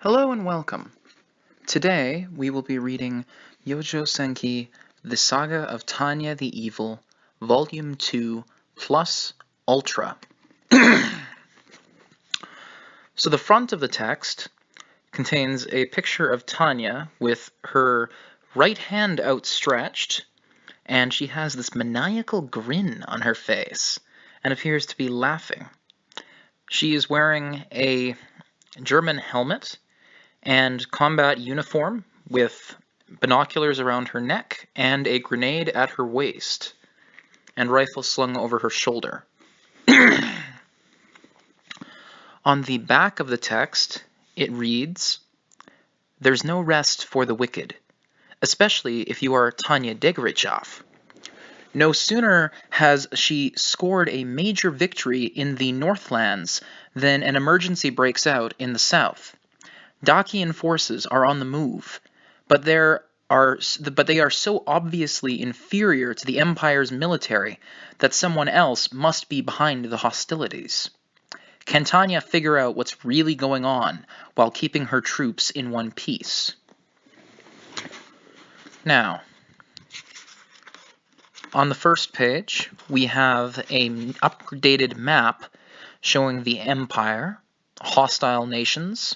Hello and welcome. Today we will be reading Youjo Senki, The Saga of Tanya the Evil, Volume 2 plus Ultra. So the front of the text contains a picture of Tanya with her right hand outstretched, and she has this maniacal grin on her face and appears to be laughing. She is wearing a German helmet and combat uniform with binoculars around her neck and a grenade at her waist and rifle slung over her shoulder. On the back of the text, it reads, "There's no rest for the wicked, especially if you are Tanya Degrichov. No sooner has she scored a major victory in the Northlands than an emergency breaks out in the South. Dakian forces are on the move, but they are so obviously inferior to the Empire's military that someone else must be behind the hostilities. Can Tanya figure out what's really going on while keeping her troops in one piece?" Now, on the first page, we have an updated map showing the Empire, hostile nations,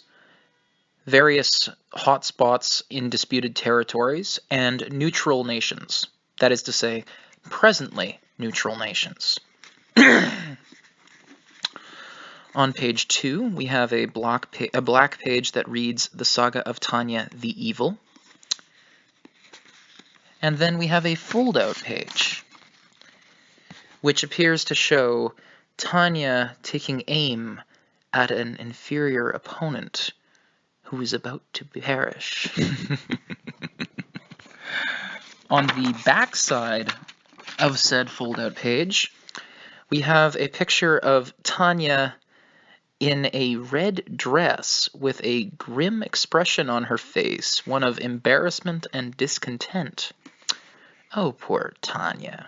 various hotspots in disputed territories, and neutral nations. That is to say, presently neutral nations. On page 2, we have a black page that reads The Saga of Tanya the Evil. And then we have a fold-out page, which appears to show Tanya taking aim at an inferior opponent who is about to perish. On the back side of said fold-out page, we have a picture of Tanya in a red dress with a grim expression on her face, one of embarrassment and discontent. Oh, poor Tanya.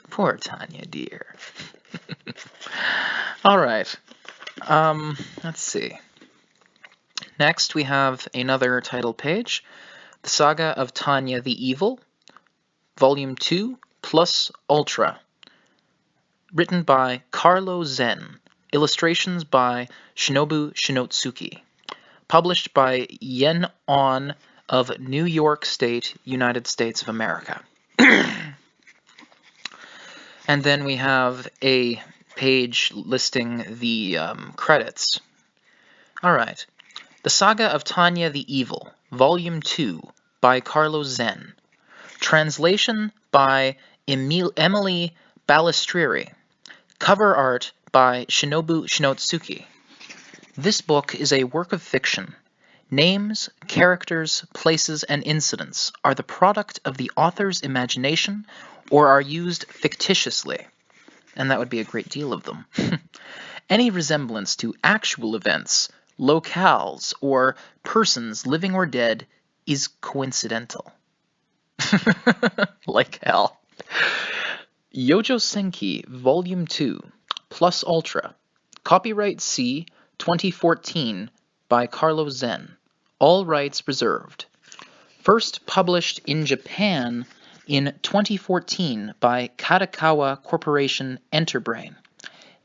Poor Tanya, dear. All right. Let's see. Next, we have another title page, The Saga of Tanya the Evil, Volume 2 plus Ultra, written by Carlo Zen, illustrations by Shinobu Shinotsuki, published by Yen On of New York State, United States of America. And then we have a page listing the credits. All right. The Saga of Tanya the Evil, Volume 2, by Carlo Zen. Translation by Emily Balistrieri. Cover art by Shinobu Shinotsuki. This book is a work of fiction. Names, characters, places, and incidents are the product of the author's imagination or are used fictitiously, and that would be a great deal of them. Any resemblance to actual events, locales, or persons living or dead is coincidental. Like hell. Youjo Senki, Volume 2, plus Ultra. Copyright C, 2014, by Carlo Zen. All rights reserved. First published in Japan in 2014 by Katakawa Corporation Enterbrain.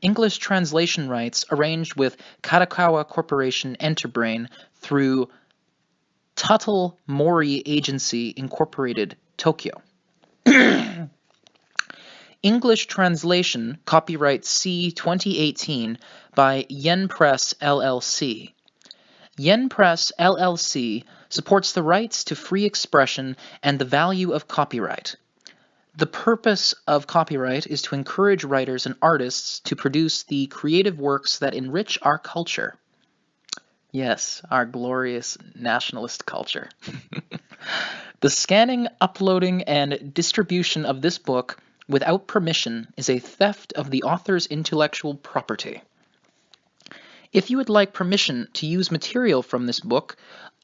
English translation rights arranged with Katakawa Corporation Enterbrain through Tuttle Mori Agency Incorporated, Tokyo. English translation, copyright C 2018 by Yen Press LLC. Yen Press LLC supports the rights to free expression and the value of copyright. The purpose of copyright is to encourage writers and artists to produce the creative works that enrich our culture. Yes, our glorious nationalist culture. The scanning, uploading, and distribution of this book without permission is a theft of the author's intellectual property. If you would like permission to use material from this book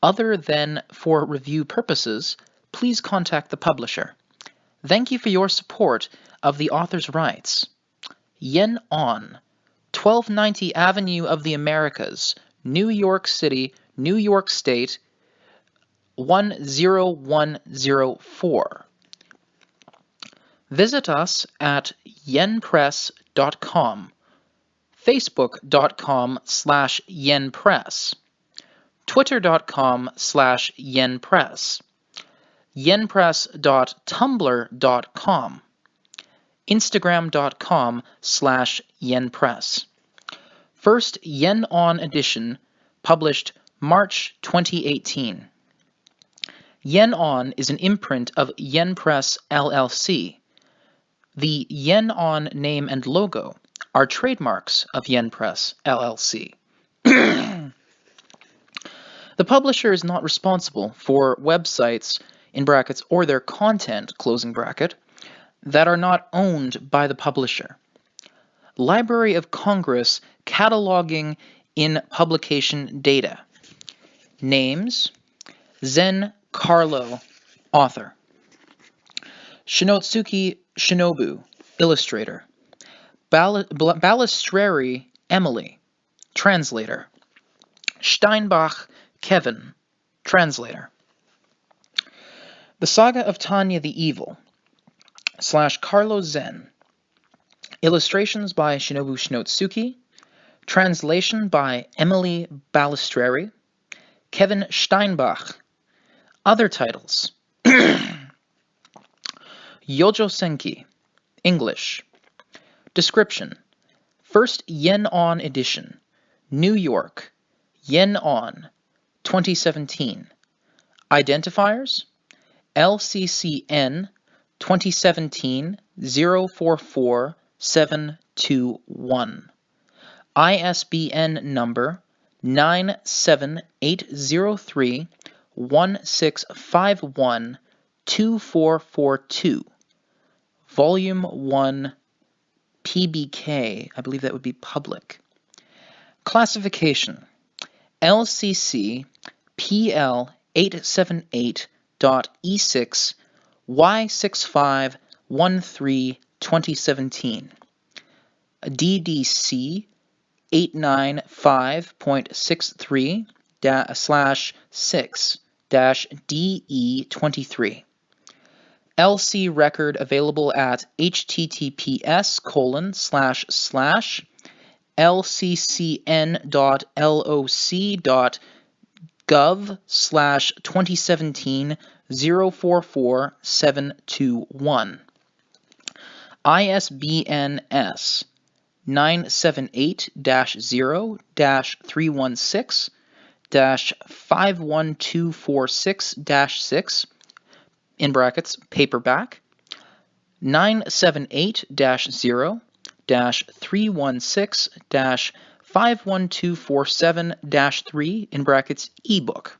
other than for review purposes, please contact the publisher. Thank you for your support of the author's rights. Yen On, 1290 Avenue of the Americas, New York City, New York State 10104. Visit us at yenpress.com, facebook.com/yenpress, twitter.com/yenpress, yenpress.tumblr.com, instagram.com/yenpress. First Yen On edition, published March 2018. Yen On is an imprint of Yen Press LLC. The Yen On name and logo are trademarks of Yen Press LLC. The publisher is not responsible for websites, in brackets, or their content, closing bracket, that are not owned by the publisher. Library of Congress cataloging in publication data. Names: Zen Carlo, author. Shinotsuki Shinobu, illustrator. Balistreri Emily, translator. Steinbach Kevin, translator. The Saga of Tanya the Evil / Carlo Zen. Illustrations by Shinobu Shinotsuki. Translation by Emily Balistreri. Kevin Steinbach. Other titles: Youjo Senki, English. Description: First Yen On edition, New York, Yen On, 2017. Identifiers: LCCN 2017 044721. ISBN number 9780316512442. Volume 1 PBK, I believe that would be public. Classification: LCC PL 878.E6 Y6513 2017. DDC 895.63/6-DE23. LC record available at https://lccn.loc.gov/2017-044721. ISBN S 978-0-316-51246-6 in brackets paperback, 978-0-316-51247-3 in brackets ebook,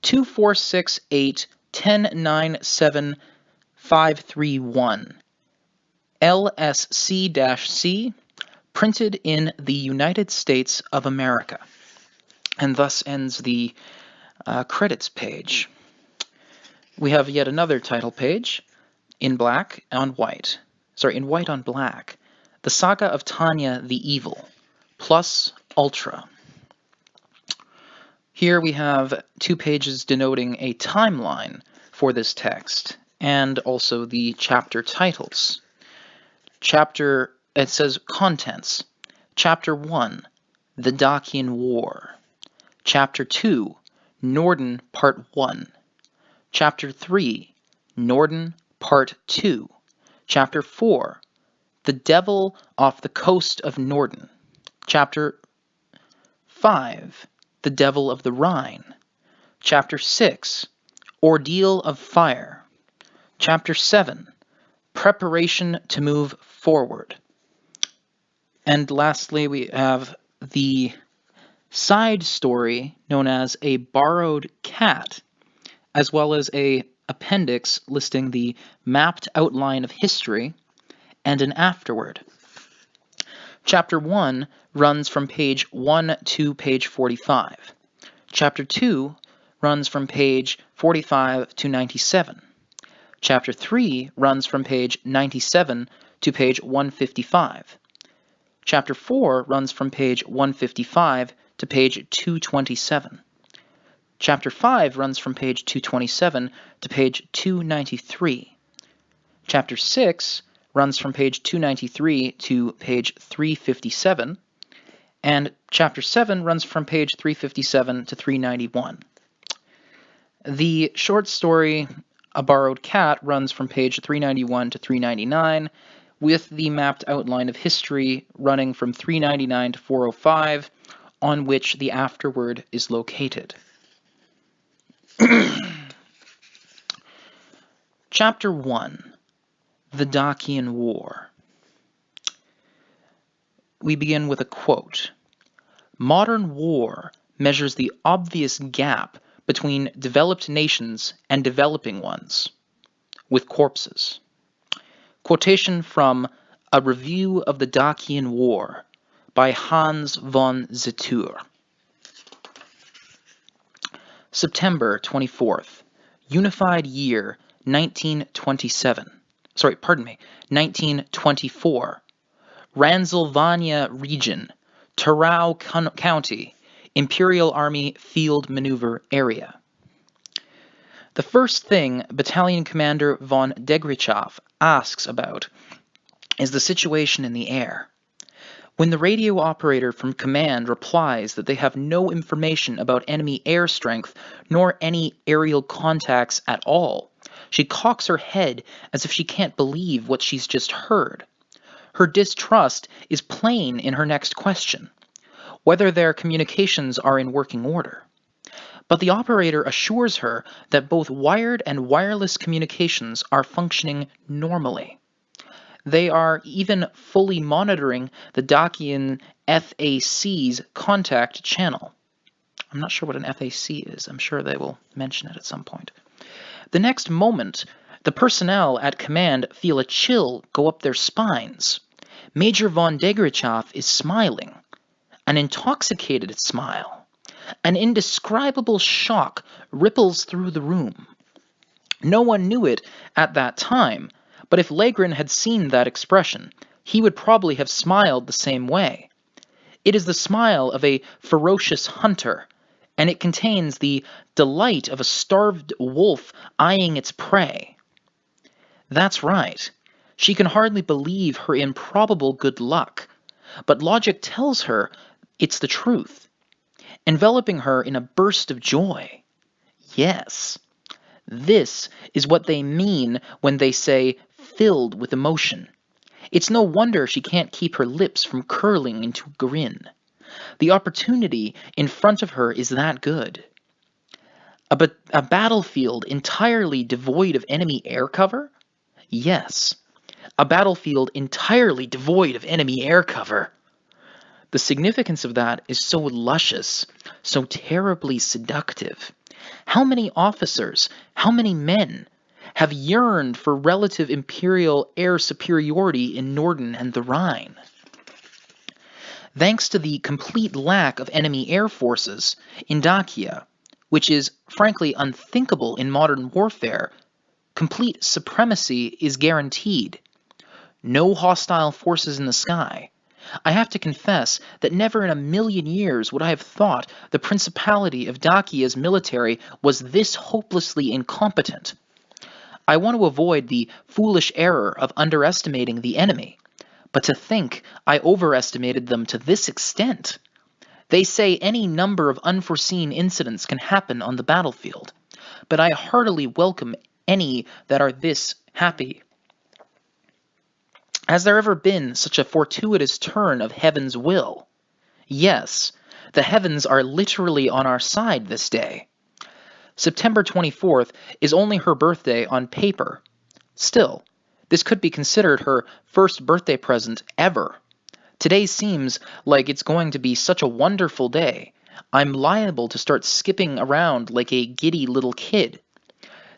246-8-1097-531 LSC-C, printed in the United States of America. And thus ends the credits page. We have yet another title page in black on white. Sorry, in white on black. The Saga of Tanya the Evil, plus Ultra. Here we have 2 pages denoting a timeline for this text, and also the chapter titles. It says contents. Chapter 1, The Dakian War. Chapter 2, Norden Part 1. Chapter 3, Norden Part 2. Chapter 4, The Devil off the Coast of Norden. Chapter 5, The Devil of the Rhine. Chapter 6, Ordeal of Fire. Chapter 7, Preparation to Move Forward. And lastly, we have the side story known as A Borrowed Cat, as well as an appendix listing the mapped outline of history and an afterword. Chapter 1 runs from page 1 to page 45. Chapter 2 runs from page 45 to 97. Chapter 3 runs from page 97 to page 155. Chapter 4 runs from page 155 to page 227. Chapter 5 runs from page 227 to page 293. Chapter 6 runs from page 293 to page 357, and Chapter 7 runs from page 357 to 391. The short story A Borrowed Cat runs from page 391 to 399, with the mapped outline of history running from 399 to 405, on which the afterword is located. Chapter 1. The Dakian War. We begin with a quote. Modern war measures the obvious gap between developed nations and developing ones, with corpses. Quotation from A Review of the Dakian War by Hans von Zittur. September 24th, Unified Year 1924. Ransilvania Region, Tarau County, Imperial Army Field Maneuver Area. The first thing Battalion Commander von Degrichow asks about is the situation in the air. When the radio operator from command replies that they have no information about enemy air strength nor any aerial contacts at all, she cocks her head as if she can't believe what she's just heard. Her distrust is plain in her next question, whether their communications are in working order. But the operator assures her that both wired and wireless communications are functioning normally. They are even fully monitoring the Dakian FAC's contact channel. I'm not sure what an FAC is. I'm sure they will mention it at some point. The next moment, the personnel at command feel a chill go up their spines. Major von Degrichow is smiling, an intoxicated smile. An indescribable shock ripples through the room. No one knew it at that time, but if Legren had seen that expression, he would probably have smiled the same way. It is the smile of a ferocious hunter, and it contains the delight of a starved wolf eyeing its prey. That's right. She can hardly believe her improbable good luck, but logic tells her it's the truth, enveloping her in a burst of joy. Yes, this is what they mean when they say filled with emotion. It's no wonder she can't keep her lips from curling into a grin. The opportunity in front of her is that good. A battlefield entirely devoid of enemy air cover? Yes, a battlefield entirely devoid of enemy air cover. The significance of that is so luscious, so terribly seductive. How many officers, how many men, have yearned for relative imperial air superiority in Norden and the Rhine? Thanks to the complete lack of enemy air forces in Dakia, which is frankly unthinkable in modern warfare, complete supremacy is guaranteed. No hostile forces in the sky. I have to confess that never in a million years would I have thought the Principality of Dakia's military was this hopelessly incompetent. I want to avoid the foolish error of underestimating the enemy, but to think I overestimated them to this extent. They say any number of unforeseen incidents can happen on the battlefield, but I heartily welcome any that are this happy. Has there ever been such a fortuitous turn of heaven's will? Yes, the heavens are literally on our side this day. September 24th is only her birthday on paper. Still, this could be considered her first birthday present ever. Today seems like it's going to be such a wonderful day. I'm liable to start skipping around like a giddy little kid.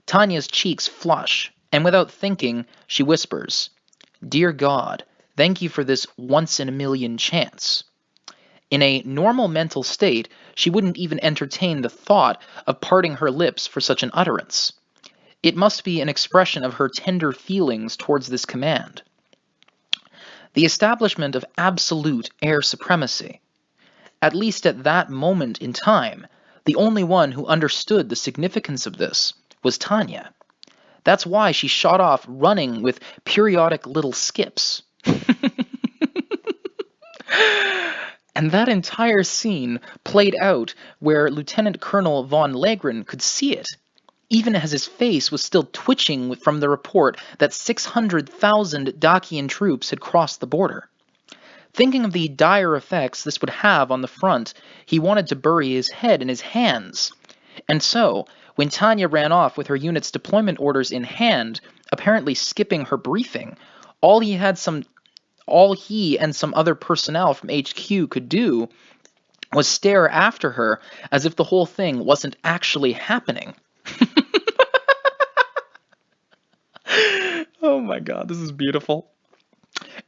Tanya's cheeks flush, and without thinking, she whispers, "Dear God, thank you for this once-in-a-million chance." In a normal mental state, she wouldn't even entertain the thought of parting her lips for such an utterance. It must be an expression of her tender feelings towards this command. The establishment of absolute air supremacy. At least at that moment in time, the only one who understood the significance of this was Tanya. That's why she shot off running with periodic little skips. And that entire scene played out where Lieutenant Colonel von Legren could see it, even as his face was still twitching from the report that 600,000 Dakian troops had crossed the border. Thinking of the dire effects this would have on the front, he wanted to bury his head in his hands. And so, when Tanya ran off with her unit's deployment orders in hand, apparently skipping her briefing, all he and some other personnel from HQ could do was stare after her as if the whole thing wasn't actually happening. Oh my god, this is beautiful.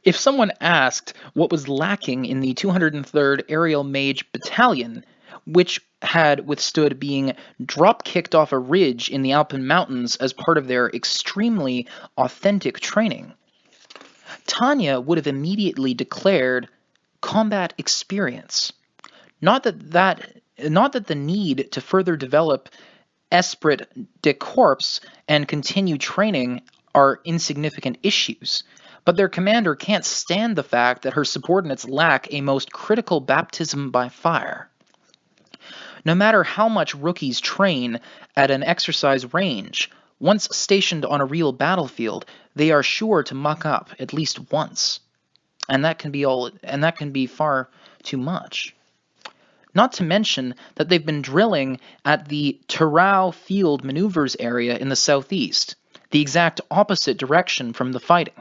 If someone asked what was lacking in the 203rd Aerial Mage Battalion, which had withstood being drop-kicked off a ridge in the Alpine Mountains as part of their extremely authentic training, Tanya would have immediately declared combat experience. Not that the need to further develop esprit de corps and continue training are insignificant issues, but their commander can't stand the fact that her subordinates lack a most critical baptism by fire. No matter how much rookies train at an exercise range, once stationed on a real battlefield, they are sure to muck up at least once. And that can be far too much. Not to mention that they've been drilling at the Terau Field Maneuvers area in the southeast, the exact opposite direction from the fighting.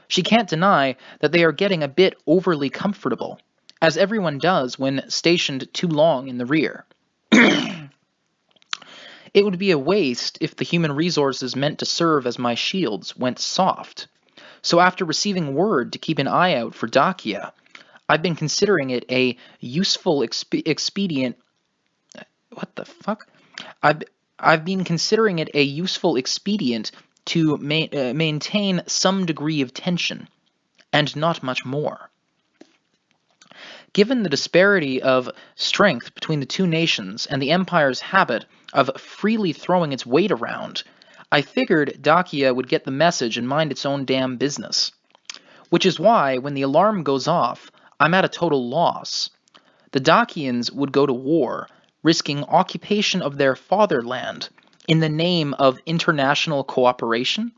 She can't deny that they are getting a bit overly comfortable, as everyone does when stationed too long in the rear. It would be a waste if the human resources meant to serve as my shields went soft. So after receiving word to keep an eye out for Dakia, I've been considering it a useful expedient. What the fuck? I've been considering it a useful expedient to maintain some degree of tension, and not much more. Given the disparity of strength between the two nations and the Empire's habit of freely throwing its weight around, I figured Dakia would get the message and mind its own damn business. Which is why, when the alarm goes off, I'm at a total loss. The Dakians would go to war, risking occupation of their fatherland in the name of international cooperation?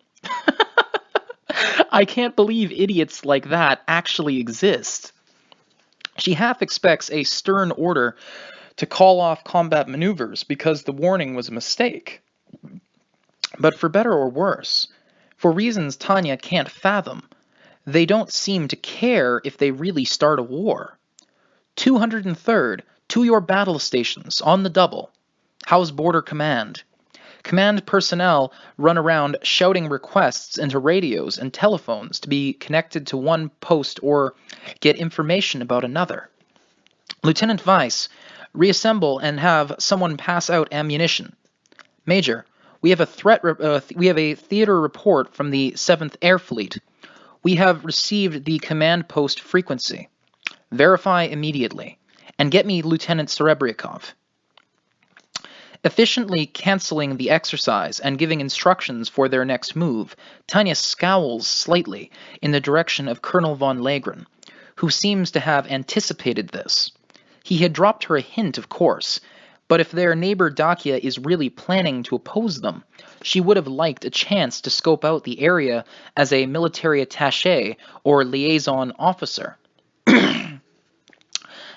I can't believe idiots like that actually exist. She half expects a stern order to call off combat maneuvers because the warning was a mistake. But for better or worse, for reasons Tanya can't fathom, they don't seem to care if they really start a war. 203rd, to your battle stations, on the double. How's Border Command? Command personnel run around shouting requests into radios and telephones to be connected to one post or get information about another. Lieutenant Vice, reassemble and have someone pass out ammunition. Major, we have a theater report from the 7th Air Fleet. We have received the command post frequency. Verify immediately, and get me Lieutenant Serebryakov. Efficiently canceling the exercise and giving instructions for their next move, Tanya scowls slightly in the direction of Colonel von Legren, who seems to have anticipated this. He had dropped her a hint, of course, but if their neighbor Dakia is really planning to oppose them, she would have liked a chance to scope out the area as a military attaché or liaison officer.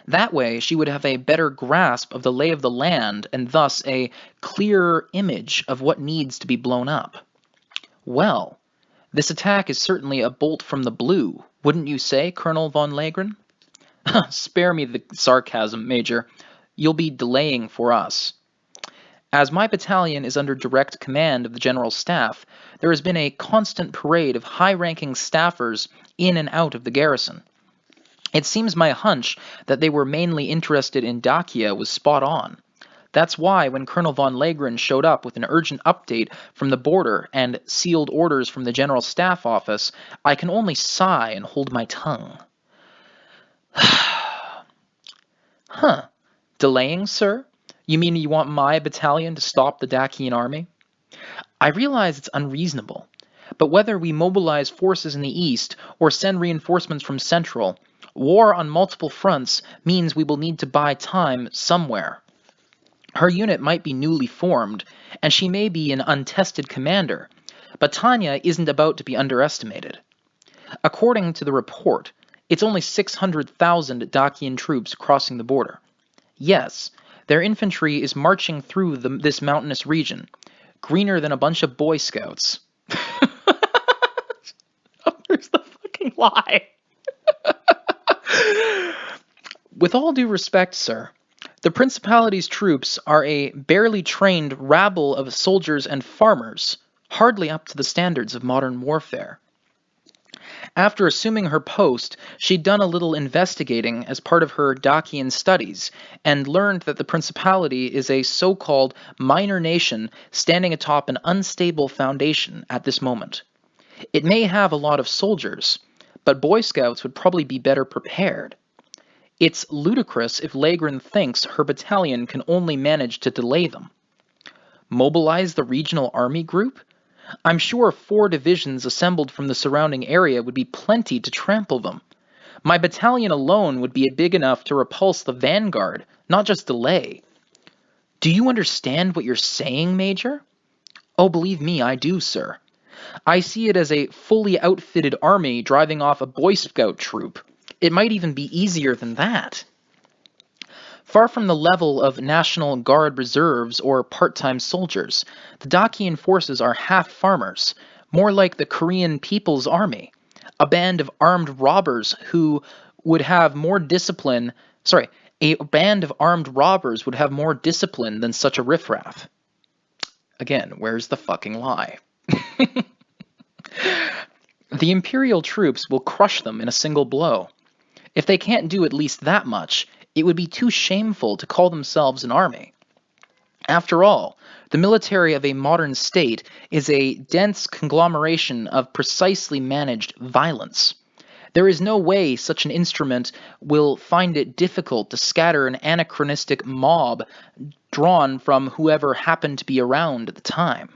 That way, she would have a better grasp of the lay of the land and thus a clearer image of what needs to be blown up. Well, this attack is certainly a bolt from the blue, wouldn't you say, Colonel von Legren? Spare me the sarcasm, Major. You'll be delaying for us. As my battalion is under direct command of the General Staff, there has been a constant parade of high-ranking staffers in and out of the garrison. It seems my hunch that they were mainly interested in Dakia was spot on. That's why when Colonel von Legren showed up with an urgent update from the border and sealed orders from the General Staff Office, I can only sigh and hold my tongue. Huh. Delaying, sir? You mean you want my battalion to stop the Dakian army? I realize it's unreasonable, but whether we mobilize forces in the east or send reinforcements from central, war on multiple fronts means we will need to buy time somewhere. Her unit might be newly formed, and she may be an untested commander, but Tanya isn't about to be underestimated. According to the report, it's only 600,000 Dakian troops crossing the border. Yes, their infantry is marching through this mountainous region, greener than a bunch of Boy Scouts. There's the fucking lie. With all due respect, sir, the Principality's troops are a barely trained rabble of soldiers and farmers, hardly up to the standards of modern warfare. After assuming her post, she'd done a little investigating as part of her Dakian studies, and learned that the Principality is a so-called minor nation standing atop an unstable foundation at this moment. It may have a lot of soldiers, but Boy Scouts would probably be better prepared. It's ludicrous if Lagrin thinks her battalion can only manage to delay them. Mobilize the regional army group? I'm sure 4 divisions assembled from the surrounding area would be plenty to trample them. My battalion alone would be big enough to repulse the vanguard, not just delay. Do you understand what you're saying, Major? Oh, believe me, I do, sir. I see it as a fully outfitted army driving off a Boy Scout troop. It might even be easier than that. Far from the level of National Guard reserves or part-time soldiers, the Dakian forces are half farmers, more like the Korean People's Army, a band of armed robbers who would have more discipline. A band of armed robbers would have more discipline than such a riffraff. Again, where's the fucking lie? The Imperial troops will crush them in a single blow. If they can't do at least that much, it would be too shameful to call themselves an army. After all, the military of a modern state is a dense conglomeration of precisely managed violence. There is no way such an instrument will find it difficult to scatter an anachronistic mob drawn from whoever happened to be around at the time.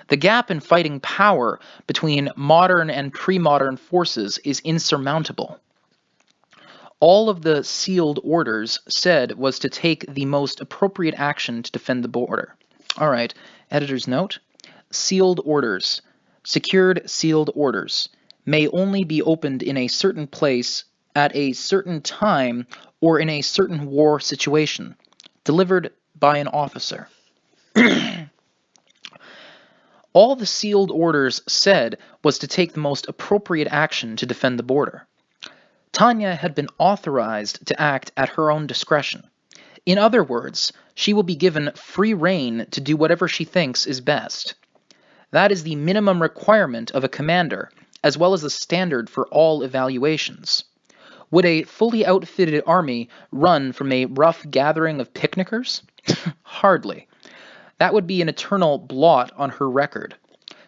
The gap in fighting power between modern and pre-modern forces is insurmountable. All of the sealed orders said was to take the most appropriate action to defend the border. All right, editor's note. Sealed orders. Secured sealed orders may only be opened in a certain place at a certain time or in a certain war situation. Delivered by an officer. All the sealed orders said was to take the most appropriate action to defend the border. Tanya had been authorized to act at her own discretion. In other words, she will be given free rein to do whatever she thinks is best. That is the minimum requirement of a commander, as well as the standard for all evaluations. Would a fully outfitted army run from a rough gathering of picnickers? Hardly. That would be an eternal blot on her record.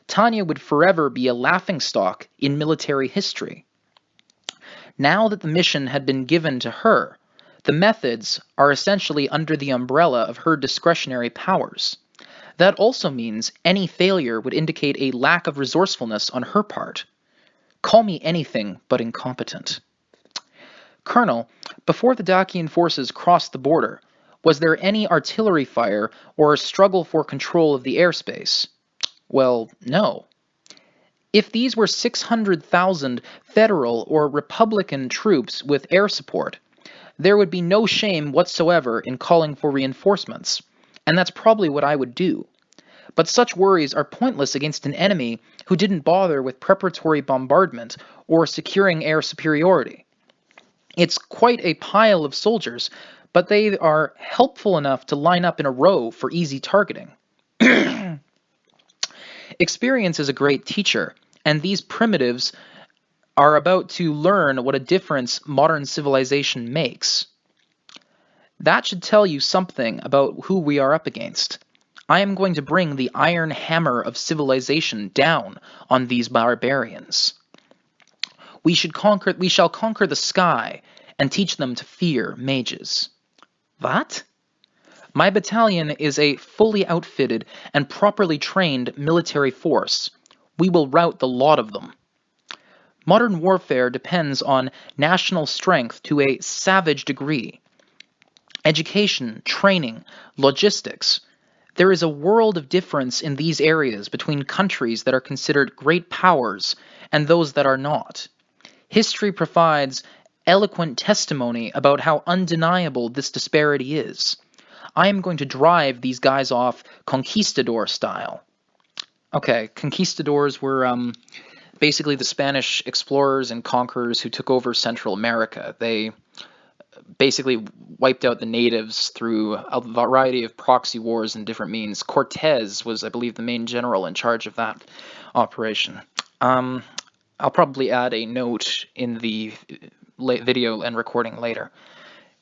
Tanya would forever be a laughingstock in military history. Now that the mission had been given to her, the methods are essentially under the umbrella of her discretionary powers. That also means any failure would indicate a lack of resourcefulness on her part. Call me anything but incompetent. Colonel, before the Dakian forces crossed the border, was there any artillery fire or a struggle for control of the airspace? Well, no. If these were 600,000 federal or Republican troops with air support, there would be no shame whatsoever in calling for reinforcements, and that's probably what I would do. But such worries are pointless against an enemy who didn't bother with preparatory bombardment or securing air superiority. It's quite a pile of soldiers, but they are helpful enough to line up in a row for easy targeting. Experience is a great teacher, and these primitives are about to learn what a difference modern civilization makes. That should tell you something about who we are up against. I am going to bring the iron hammer of civilization down on these barbarians. We shall conquer the sky and teach them to fear mages. What? My battalion is a fully outfitted and properly trained military force. We will rout the lot of them. Modern warfare depends on national strength to a savage degree. Education, training, logistics. There is a world of difference in these areas between countries that are considered great powers and those that are not. History provides eloquent testimony about how undeniable this disparity is. I am going to drive these guys off conquistador style. Okay, conquistadors were basically the Spanish explorers and conquerors who took over Central America. They basically wiped out the natives through a variety of proxy wars and different means. Cortez was, I believe, the main general in charge of that operation. I'll probably add a note in the video and recording later.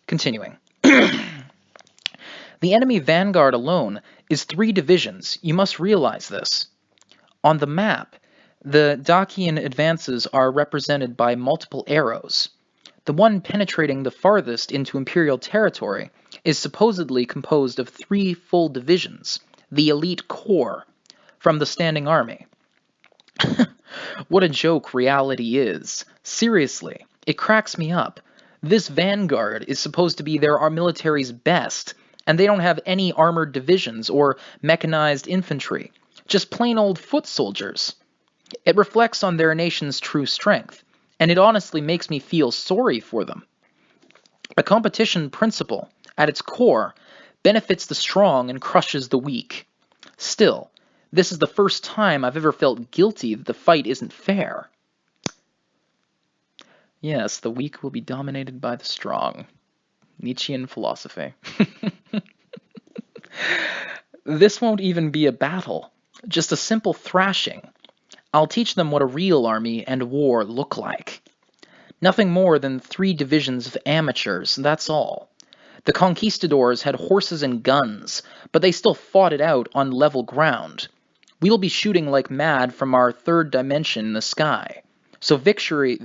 Continuing. The enemy vanguard alone is 3 divisions. You must realize this. On the map, the Dakian advances are represented by multiple arrows. The one penetrating the farthest into Imperial territory is supposedly composed of 3 full divisions, the elite corps, from the standing army. What a joke reality is. Seriously, it cracks me up. This vanguard is supposed to be our military's best, and they don't have any armored divisions or mechanized infantry, just plain old foot soldiers. It reflects on their nation's true strength, and it honestly makes me feel sorry for them. A competition principle, at its core, benefits the strong and crushes the weak. Still, this is the first time I've ever felt guilty that the fight isn't fair. Yes, the weak will be dominated by the strong. Nietzschean philosophy. This won't even be a battle, just a simple thrashing. I'll teach them what a real army and war look like. Nothing more than 3 divisions of amateurs, that's all. The conquistadors had horses and guns, but they still fought it out on level ground. We'll be shooting like mad from our 3rd dimension in the sky. So victory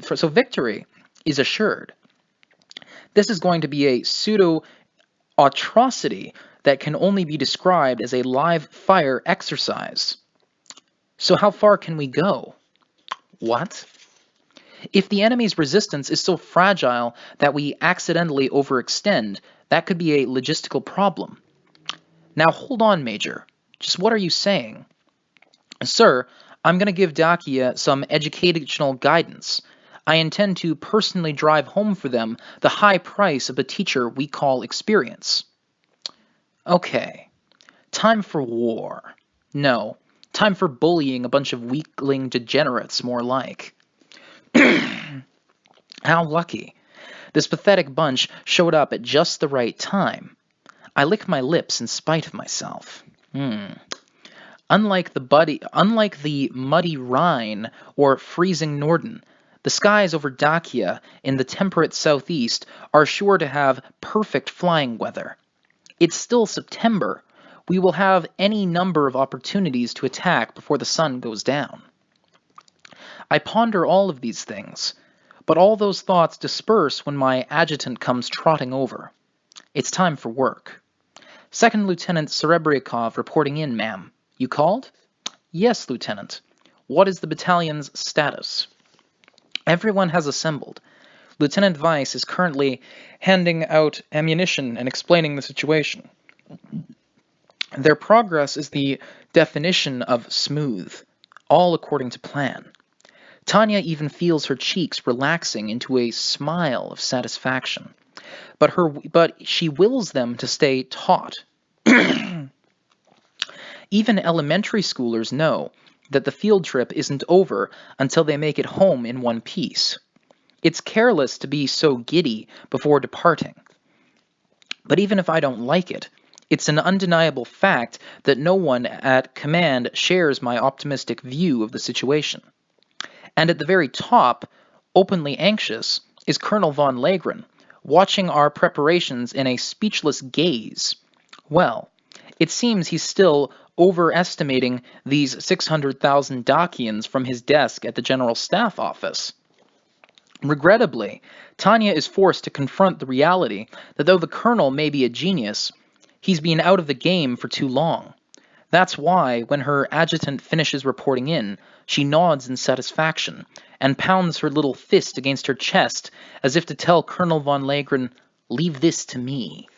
is assured. This is going to be a pseudo-atrocity that can only be described as a live fire exercise. So how far can we go? What? If the enemy's resistance is so fragile that we accidentally overextend, that could be a logistical problem. Now hold on, Major. Just what are you saying? Sir, I'm going to give Dakia some educational guidance. I intend to personally drive home for them the high price of a teacher we call experience. Okay. Time for war. No. Time for bullying a bunch of weakling degenerates, more like. How lucky. This pathetic bunch showed up at just the right time. I lick my lips in spite of myself. Unlike the muddy Rhine or freezing Norden, the skies over Dakia in the temperate southeast are sure to have perfect flying weather. It's still September. We will have any number of opportunities to attack before the sun goes down. I ponder all of these things, but all those thoughts disperse when my adjutant comes trotting over. It's time for work. Second Lieutenant Serebrikov reporting in, ma'am. You called? Yes, Lieutenant. What is the battalion's status? Everyone has assembled. Lieutenant Weiss is currently handing out ammunition and explaining the situation. Their progress is the definition of smooth, all according to plan. Tanya even feels her cheeks relaxing into a smile of satisfaction, but she wills them to stay taut. Even elementary schoolers know that the field trip isn't over until they make it home in one piece. It's careless to be so giddy before departing. But even if I don't like it, it's an undeniable fact that no one at command shares my optimistic view of the situation. And at the very top, openly anxious, is Colonel von Legren, watching our preparations in a speechless gaze. Well, it seems he's still overestimating these 600,000 Dakians from his desk at the General Staff Office. Regrettably, Tanya is forced to confront the reality that though the colonel may be a genius, he's been out of the game for too long. That's why, when her adjutant finishes reporting in, she nods in satisfaction and pounds her little fist against her chest as if to tell Colonel von Legren, "Leave this to me."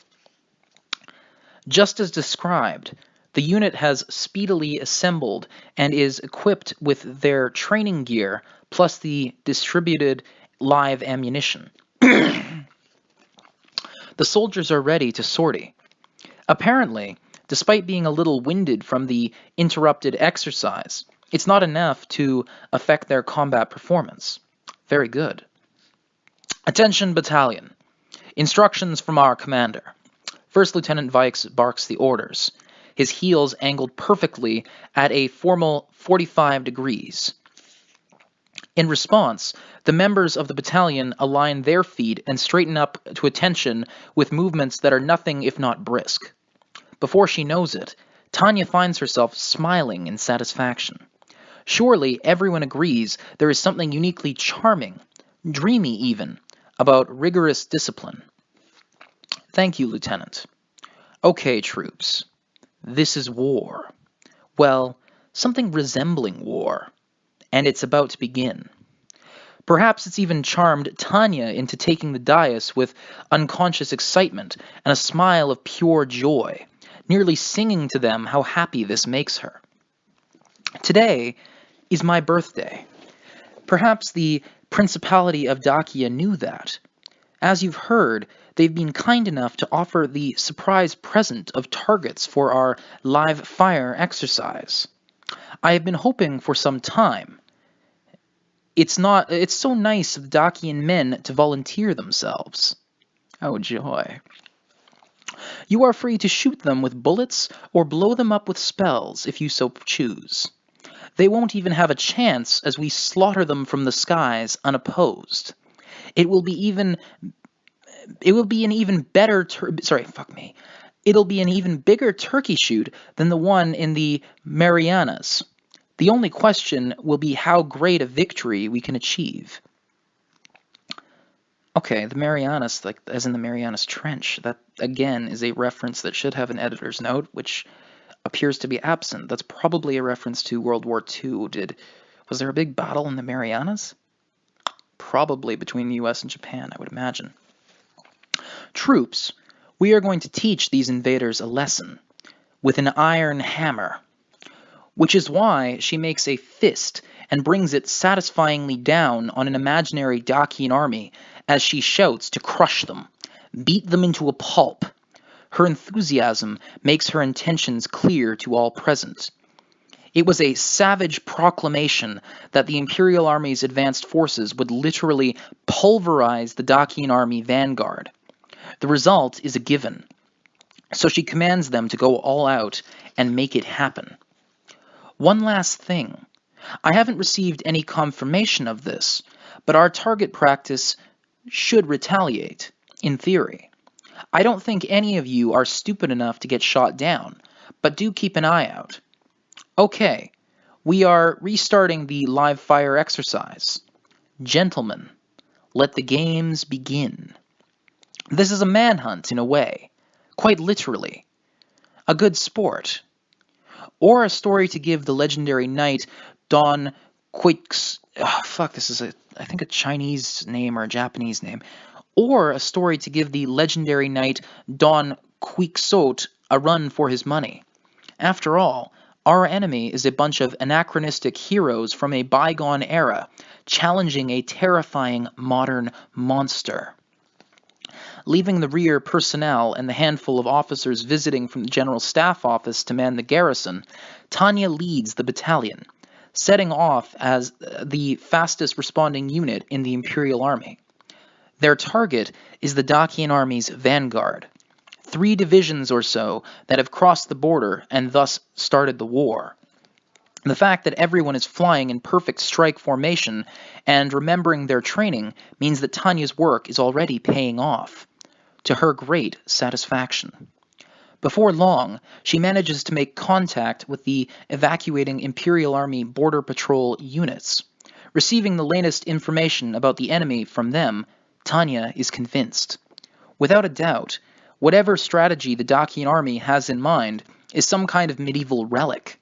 Just as described, the unit has speedily assembled and is equipped with their training gear plus the distributed live ammunition. The soldiers are ready to sortie. Apparently, despite being a little winded from the interrupted exercise, it's not enough to affect their combat performance. Very good. Attention, battalion. Instructions from our commander. First Lieutenant Vikes barks the orders, his heels angled perfectly at a formal 45 degrees. In response, the members of the battalion align their feet and straighten up to attention with movements that are nothing if not brisk. Before she knows it, Tanya finds herself smiling in satisfaction. Surely everyone agrees there is something uniquely charming, dreamy even, about rigorous discipline. Thank you, Lieutenant. Okay, troops. This is war. Well, something resembling war. And it's about to begin. Perhaps it's even charmed Tanya into taking the dais with unconscious excitement and a smile of pure joy, nearly singing to them how happy this makes her. Today is my birthday. Perhaps the Principality of Dakian knew that. As you've heard, they've been kind enough to offer the surprise present of targets for our live fire exercise. I have been hoping for some time. It's so nice of the Dakian men to volunteer themselves. Oh, joy. You are free to shoot them with bullets or blow them up with spells if you so choose. They won't even have a chance as we slaughter them from the skies unopposed. It'll be an even bigger turkey shoot than the one in the Marianas. The only question will be how great a victory we can achieve. Okay, the Marianas, like as in the Marianas Trench, that again is a reference that should have an editor's note, which appears to be absent. That's probably a reference to World War II. Was there a big battle in the Marianas? Probably between the US and Japan, I would imagine. Troops, we are going to teach these invaders a lesson with an iron hammer, which is why she makes a fist and brings it satisfyingly down on an imaginary Dakian army as she shouts to crush them, beat them into a pulp. Her enthusiasm makes her intentions clear to all present. It was a savage proclamation that the Imperial Army's advanced forces would literally pulverize the Dakian army vanguard. The result is a given. So she commands them to go all out and make it happen. One last thing. I haven't received any confirmation of this, but our target practice should retaliate, in theory. I don't think any of you are stupid enough to get shot down, but do keep an eye out. Okay, we are restarting the live fire exercise. Gentlemen, let the games begin. This is a manhunt in a way, quite literally. A good sport. Or a story to give the legendary knight Don Quix... this is I think a Chinese name or a Japanese name. Or a story to give the legendary knight Don Quixote a run for his money. After all, our enemy is a bunch of anachronistic heroes from a bygone era, challenging a terrifying modern monster. Leaving the rear personnel and the handful of officers visiting from the General Staff Office to man the garrison, Tanya leads the battalion, setting off as the fastest responding unit in the Imperial Army. Their target is the Dakian Army's vanguard, 3 divisions or so that have crossed the border and thus started the war. The fact that everyone is flying in perfect strike formation and remembering their training means that Tanya's work is already paying off, to her great satisfaction. Before long, she manages to make contact with the evacuating Imperial Army Border Patrol units. Receiving the latest information about the enemy from them, Tanya is convinced. Without a doubt, whatever strategy the Dakian army has in mind is some kind of medieval relic.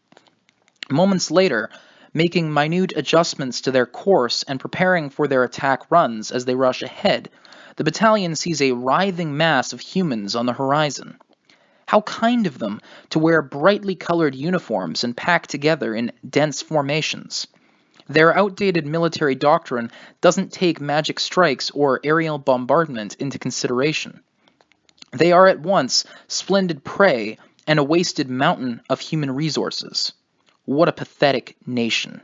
Moments later, making minute adjustments to their course and preparing for their attack runs as they rush ahead, the battalion sees a writhing mass of humans on the horizon. How kind of them to wear brightly colored uniforms and pack together in dense formations. Their outdated military doctrine doesn't take magic strikes or aerial bombardment into consideration. They are at once splendid prey and a wasted mountain of human resources. What a pathetic nation.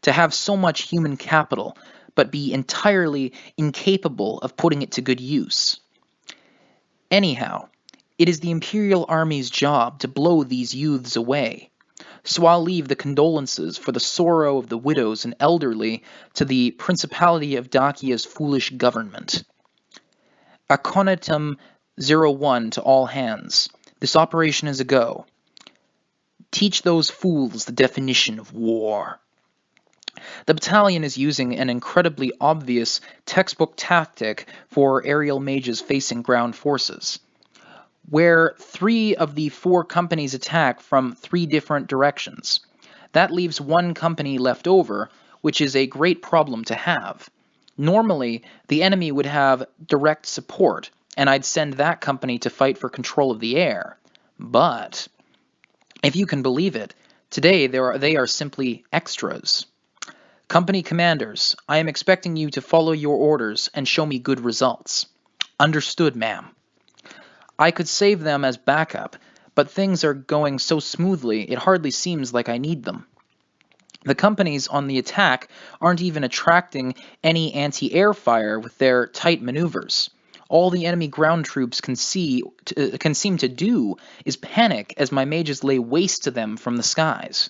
To have so much human capital, but be entirely incapable of putting it to good use. Anyhow, it is the Imperial Army's job to blow these youths away. So I'll leave the condolences for the sorrow of the widows and elderly to the Principality of Dakia's foolish government. Aconitum 01 to all hands. This operation is a go. Teach those fools the definition of war. The battalion is using an incredibly obvious textbook tactic for aerial mages facing ground forces, where 3 of the 4 companies attack from 3 different directions. That leaves 1 company left over, which is a great problem to have. Normally, the enemy would have direct support, and I'd send that company to fight for control of the air. But, if you can believe it, today they are simply extras. Company commanders, I am expecting you to follow your orders and show me good results. Understood, ma'am. I could save them as backup, but things are going so smoothly it hardly seems like I need them. The companies on the attack aren't even attracting any anti-air fire with their tight maneuvers. All the enemy ground troops can seem to do is panic as my mages lay waste to them from the skies.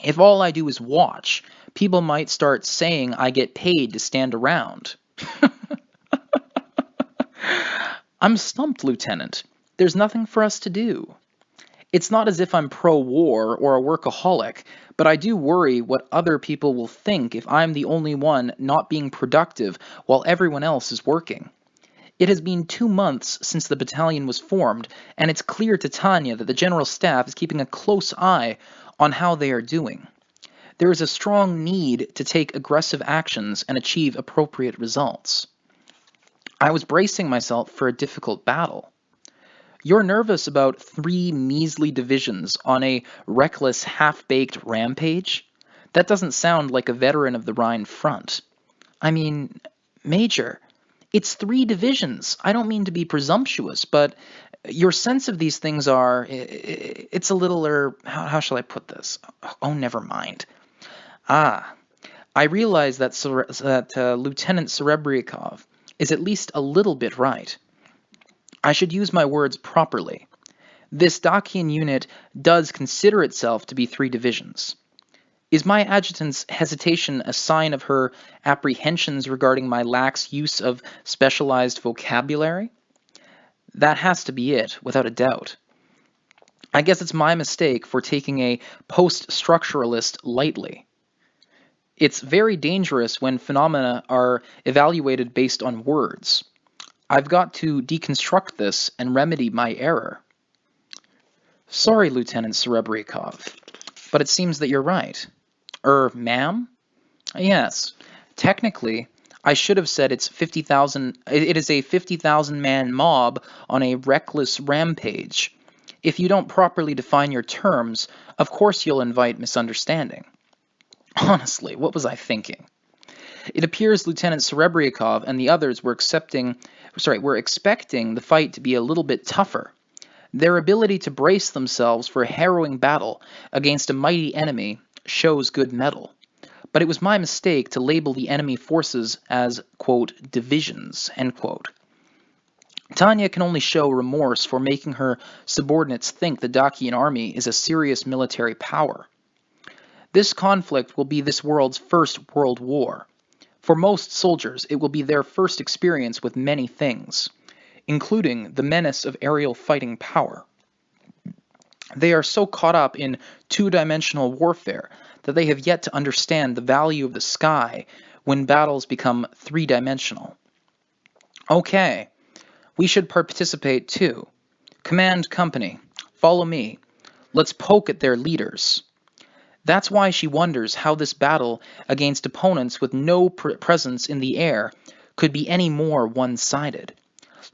If all I do is watch, people might start saying I get paid to stand around. I'm stumped, Lieutenant. There's nothing for us to do. It's not as if I'm pro-war or a workaholic, but I do worry what other people will think if I'm the only one not being productive while everyone else is working. It has been 2 months since the battalion was formed, and it's clear to Tanya that the General Staff is keeping a close eye on how they are doing. There is a strong need to take aggressive actions and achieve appropriate results. I was bracing myself for a difficult battle. You're nervous about 3 measly divisions on a reckless, half-baked rampage? That doesn't sound like a veteran of the Rhine front. I mean, Major, it's 3 divisions. I don't mean to be presumptuous, but your sense of these things it's a little, how shall I put this? Oh, never mind. I realize that Lieutenant Serebrikov is at least a little bit right. I should use my words properly. This Dakian unit does consider itself to be 3 divisions. Is my adjutant's hesitation a sign of her apprehensions regarding my lax use of specialized vocabulary? That has to be it, without a doubt. I guess it's my mistake for taking a post-structuralist lightly. It's very dangerous when phenomena are evaluated based on words. I've got to deconstruct this and remedy my error. Sorry, Lieutenant Serebrikov, but it seems that you're right. Ma'am? Yes. Technically, I should have said it is a 50,000-man mob on a reckless rampage. If you don't properly define your terms, of course you'll invite misunderstanding. Honestly, what was I thinking? It appears Lieutenant Serebrikov and the others were expecting the fight to be a little bit tougher. Their ability to brace themselves for a harrowing battle against a mighty enemy shows good mettle. But it was my mistake to label the enemy forces as, quote, divisions, end quote. Tanya can only show remorse for making her subordinates think the Dakian army is a serious military power. This conflict will be this world's first world war. For most soldiers, it will be their first experience with many things, including the menace of aerial fighting power. They are so caught up in 2-dimensional warfare that they have yet to understand the value of the sky when battles become three-dimensional. Okay, we should participate too. Command company, follow me. Let's poke at their leaders. That's why she wonders how this battle against opponents with no presence in the air could be any more one-sided.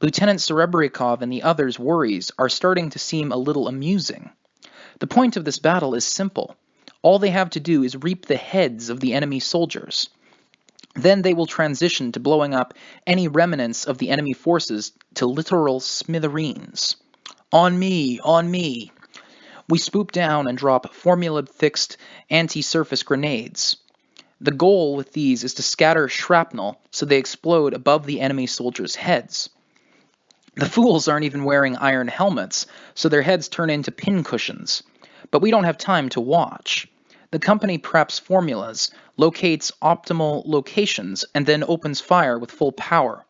Lieutenant Serebrikov and the others' worries are starting to seem a little amusing. The point of this battle is simple. All they have to do is reap the heads of the enemy soldiers. Then they will transition to blowing up any remnants of the enemy forces to literal smithereens. On me, on me. We swoop down and drop formula-fixed anti-surface grenades. The goal with these is to scatter shrapnel so they explode above the enemy soldiers' heads. The fools aren't even wearing iron helmets, so their heads turn into pincushions. But we don't have time to watch. The company preps formulas, locates optimal locations, and then opens fire with full power.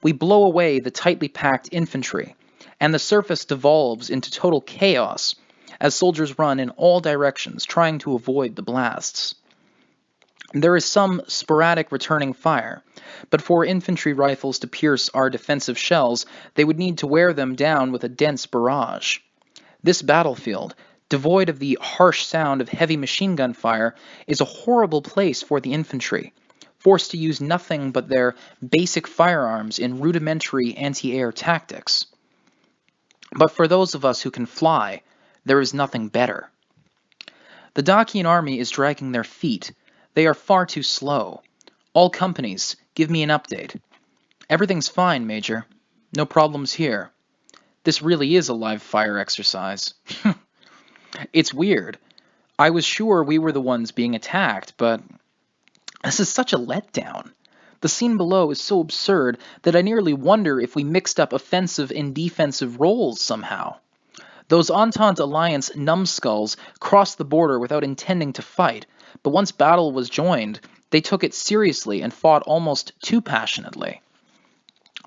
We blow away the tightly packed infantry, and the surface devolves into total chaos as soldiers run in all directions trying to avoid the blasts. There is some sporadic returning fire, but for infantry rifles to pierce our defensive shells, they would need to wear them down with a dense barrage. This battlefield, devoid of the harsh sound of heavy machine gun fire, is a horrible place for the infantry, forced to use nothing but their basic firearms in rudimentary anti-air tactics. But for those of us who can fly, there is nothing better. The Dakian army is dragging their feet. They are far too slow. All companies, give me an update. Everything's fine, Major. No problems here. This really is a live fire exercise. It's weird. I was sure we were the ones being attacked, but this is such a letdown. The scene below is so absurd that I nearly wonder if we mixed up offensive and defensive roles somehow. Those Entente Alliance numbskulls crossed the border without intending to fight, but once battle was joined, they took it seriously and fought almost too passionately.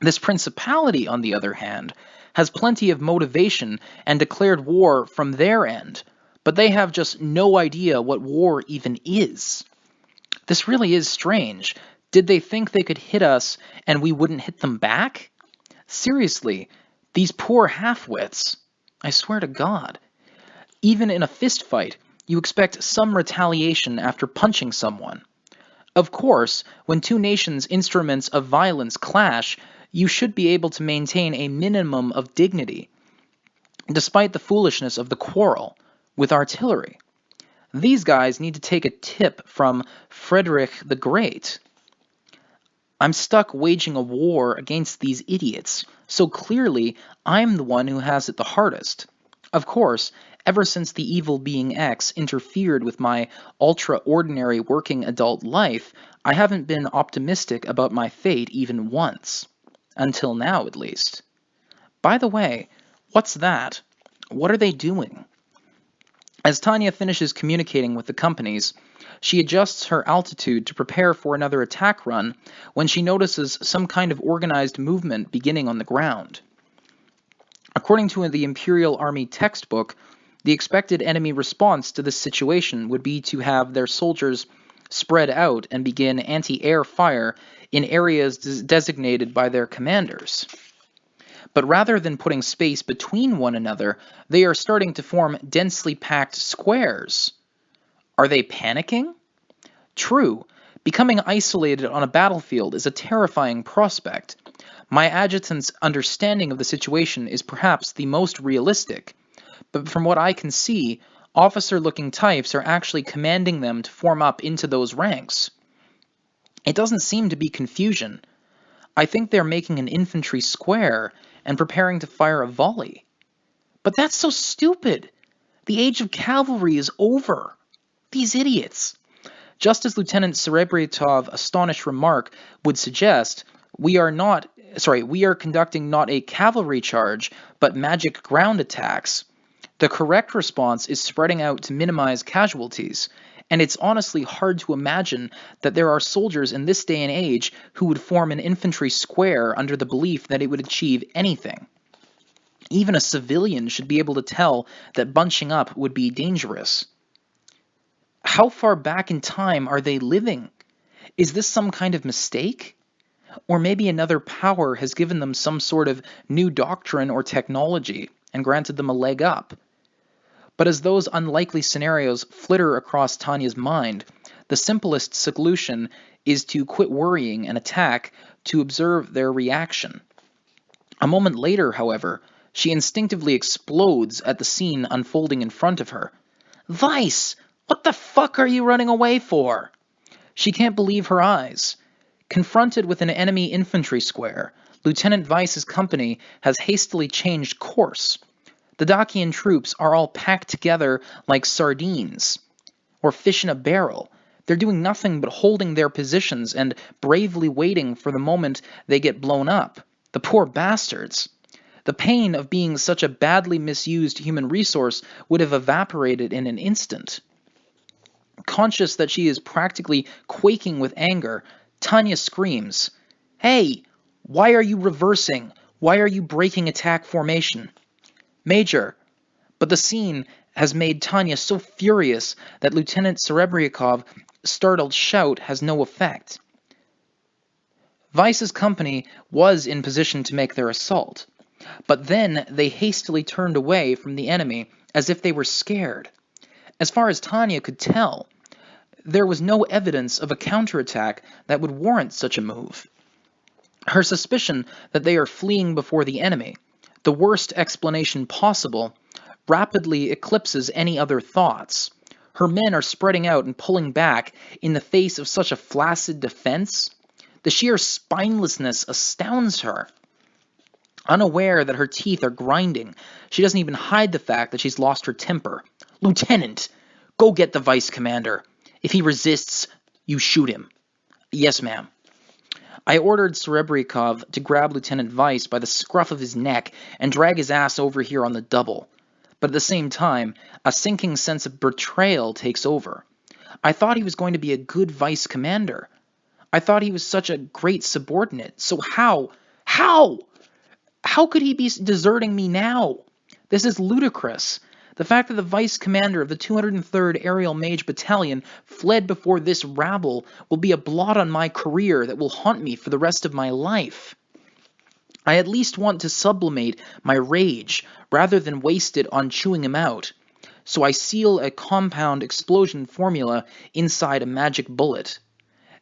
This principality, on the other hand, has plenty of motivation and declared war from their end, but they have just no idea what war even is. This really is strange. Did they think they could hit us and we wouldn't hit them back? Seriously, these poor half-wits. I swear to God. Even in a fist fight, you expect some retaliation after punching someone. Of course, when two nations' instruments of violence clash, you should be able to maintain a minimum of dignity, despite the foolishness of the quarrel, with artillery. These guys need to take a tip from Frederick the Great. I'm stuck waging a war against these idiots, so clearly I'm the one who has it the hardest. Of course, ever since the evil being X interfered with my ultra-ordinary working adult life, I haven't been optimistic about my fate even once. Until now, at least. By the way, what's that? What are they doing? As Tanya finishes communicating with the companies, she adjusts her altitude to prepare for another attack run when she notices some kind of organized movement beginning on the ground. According to the Imperial Army textbook, the expected enemy response to this situation would be to have their soldiers spread out and begin anti-air fire in areas designated by their commanders. But rather than putting space between one another, they are starting to form densely packed squares. Are they panicking? True, becoming isolated on a battlefield is a terrifying prospect. My adjutant's understanding of the situation is perhaps the most realistic, but from what I can see, officer-looking types are actually commanding them to form up into those ranks. It doesn't seem to be confusion. I think they're making an infantry square and preparing to fire a volley. But that's so stupid! The age of cavalry is over. These idiots. Just as Lieutenant Serebritov's astonished remark would suggest, we are conducting not a cavalry charge, but magic ground attacks. The correct response is spreading out to minimize casualties, and it's honestly hard to imagine that there are soldiers in this day and age who would form an infantry square under the belief that it would achieve anything. Even a civilian should be able to tell that bunching up would be dangerous. How far back in time are they living? Is this some kind of mistake? Or maybe another power has given them some sort of new doctrine or technology and granted them a leg up. But as those unlikely scenarios flitter across Tanya's mind, the simplest solution is to quit worrying and attack, to observe their reaction. A moment later, however, she instinctively explodes at the scene unfolding in front of her. Vice! What the fuck are you running away for? She can't believe her eyes. Confronted with an enemy infantry square, Lieutenant Vice's company has hastily changed course. The Dakian troops are all packed together like sardines, or fish in a barrel. They're doing nothing but holding their positions and bravely waiting for the moment they get blown up. The poor bastards. The pain of being such a badly misused human resource would have evaporated in an instant. Conscious that she is practically quaking with anger, Tanya screams, "Hey, why are you reversing? Why are you breaking attack formation?" "Major," but the scene has made Tanya so furious that Lieutenant Serebryakov's startled shout has no effect. Vice's company was in position to make their assault, but then they hastily turned away from the enemy as if they were scared. As far as Tanya could tell, there was no evidence of a counterattack that would warrant such a move. Her suspicion that they are fleeing before the enemy, the worst explanation possible, rapidly eclipses any other thoughts. Her men are spreading out and pulling back in the face of such a flaccid defense. The sheer spinelessness astounds her. Unaware that her teeth are grinding, she doesn't even hide the fact that she's lost her temper. "Lieutenant, go get the vice commander. If he resists, you shoot him." "Yes, ma'am." I ordered Serebryakov to grab Lieutenant Vice by the scruff of his neck and drag his ass over here on the double. But at the same time, a sinking sense of betrayal takes over. I thought he was going to be a good vice commander. I thought he was such a great subordinate. So how could he be deserting me now? This is ludicrous. The fact that the vice commander of the 203rd Aerial Mage Battalion fled before this rabble will be a blot on my career that will haunt me for the rest of my life. I at least want to sublimate my rage rather than waste it on chewing him out. So I seal a compound explosion formula inside a magic bullet.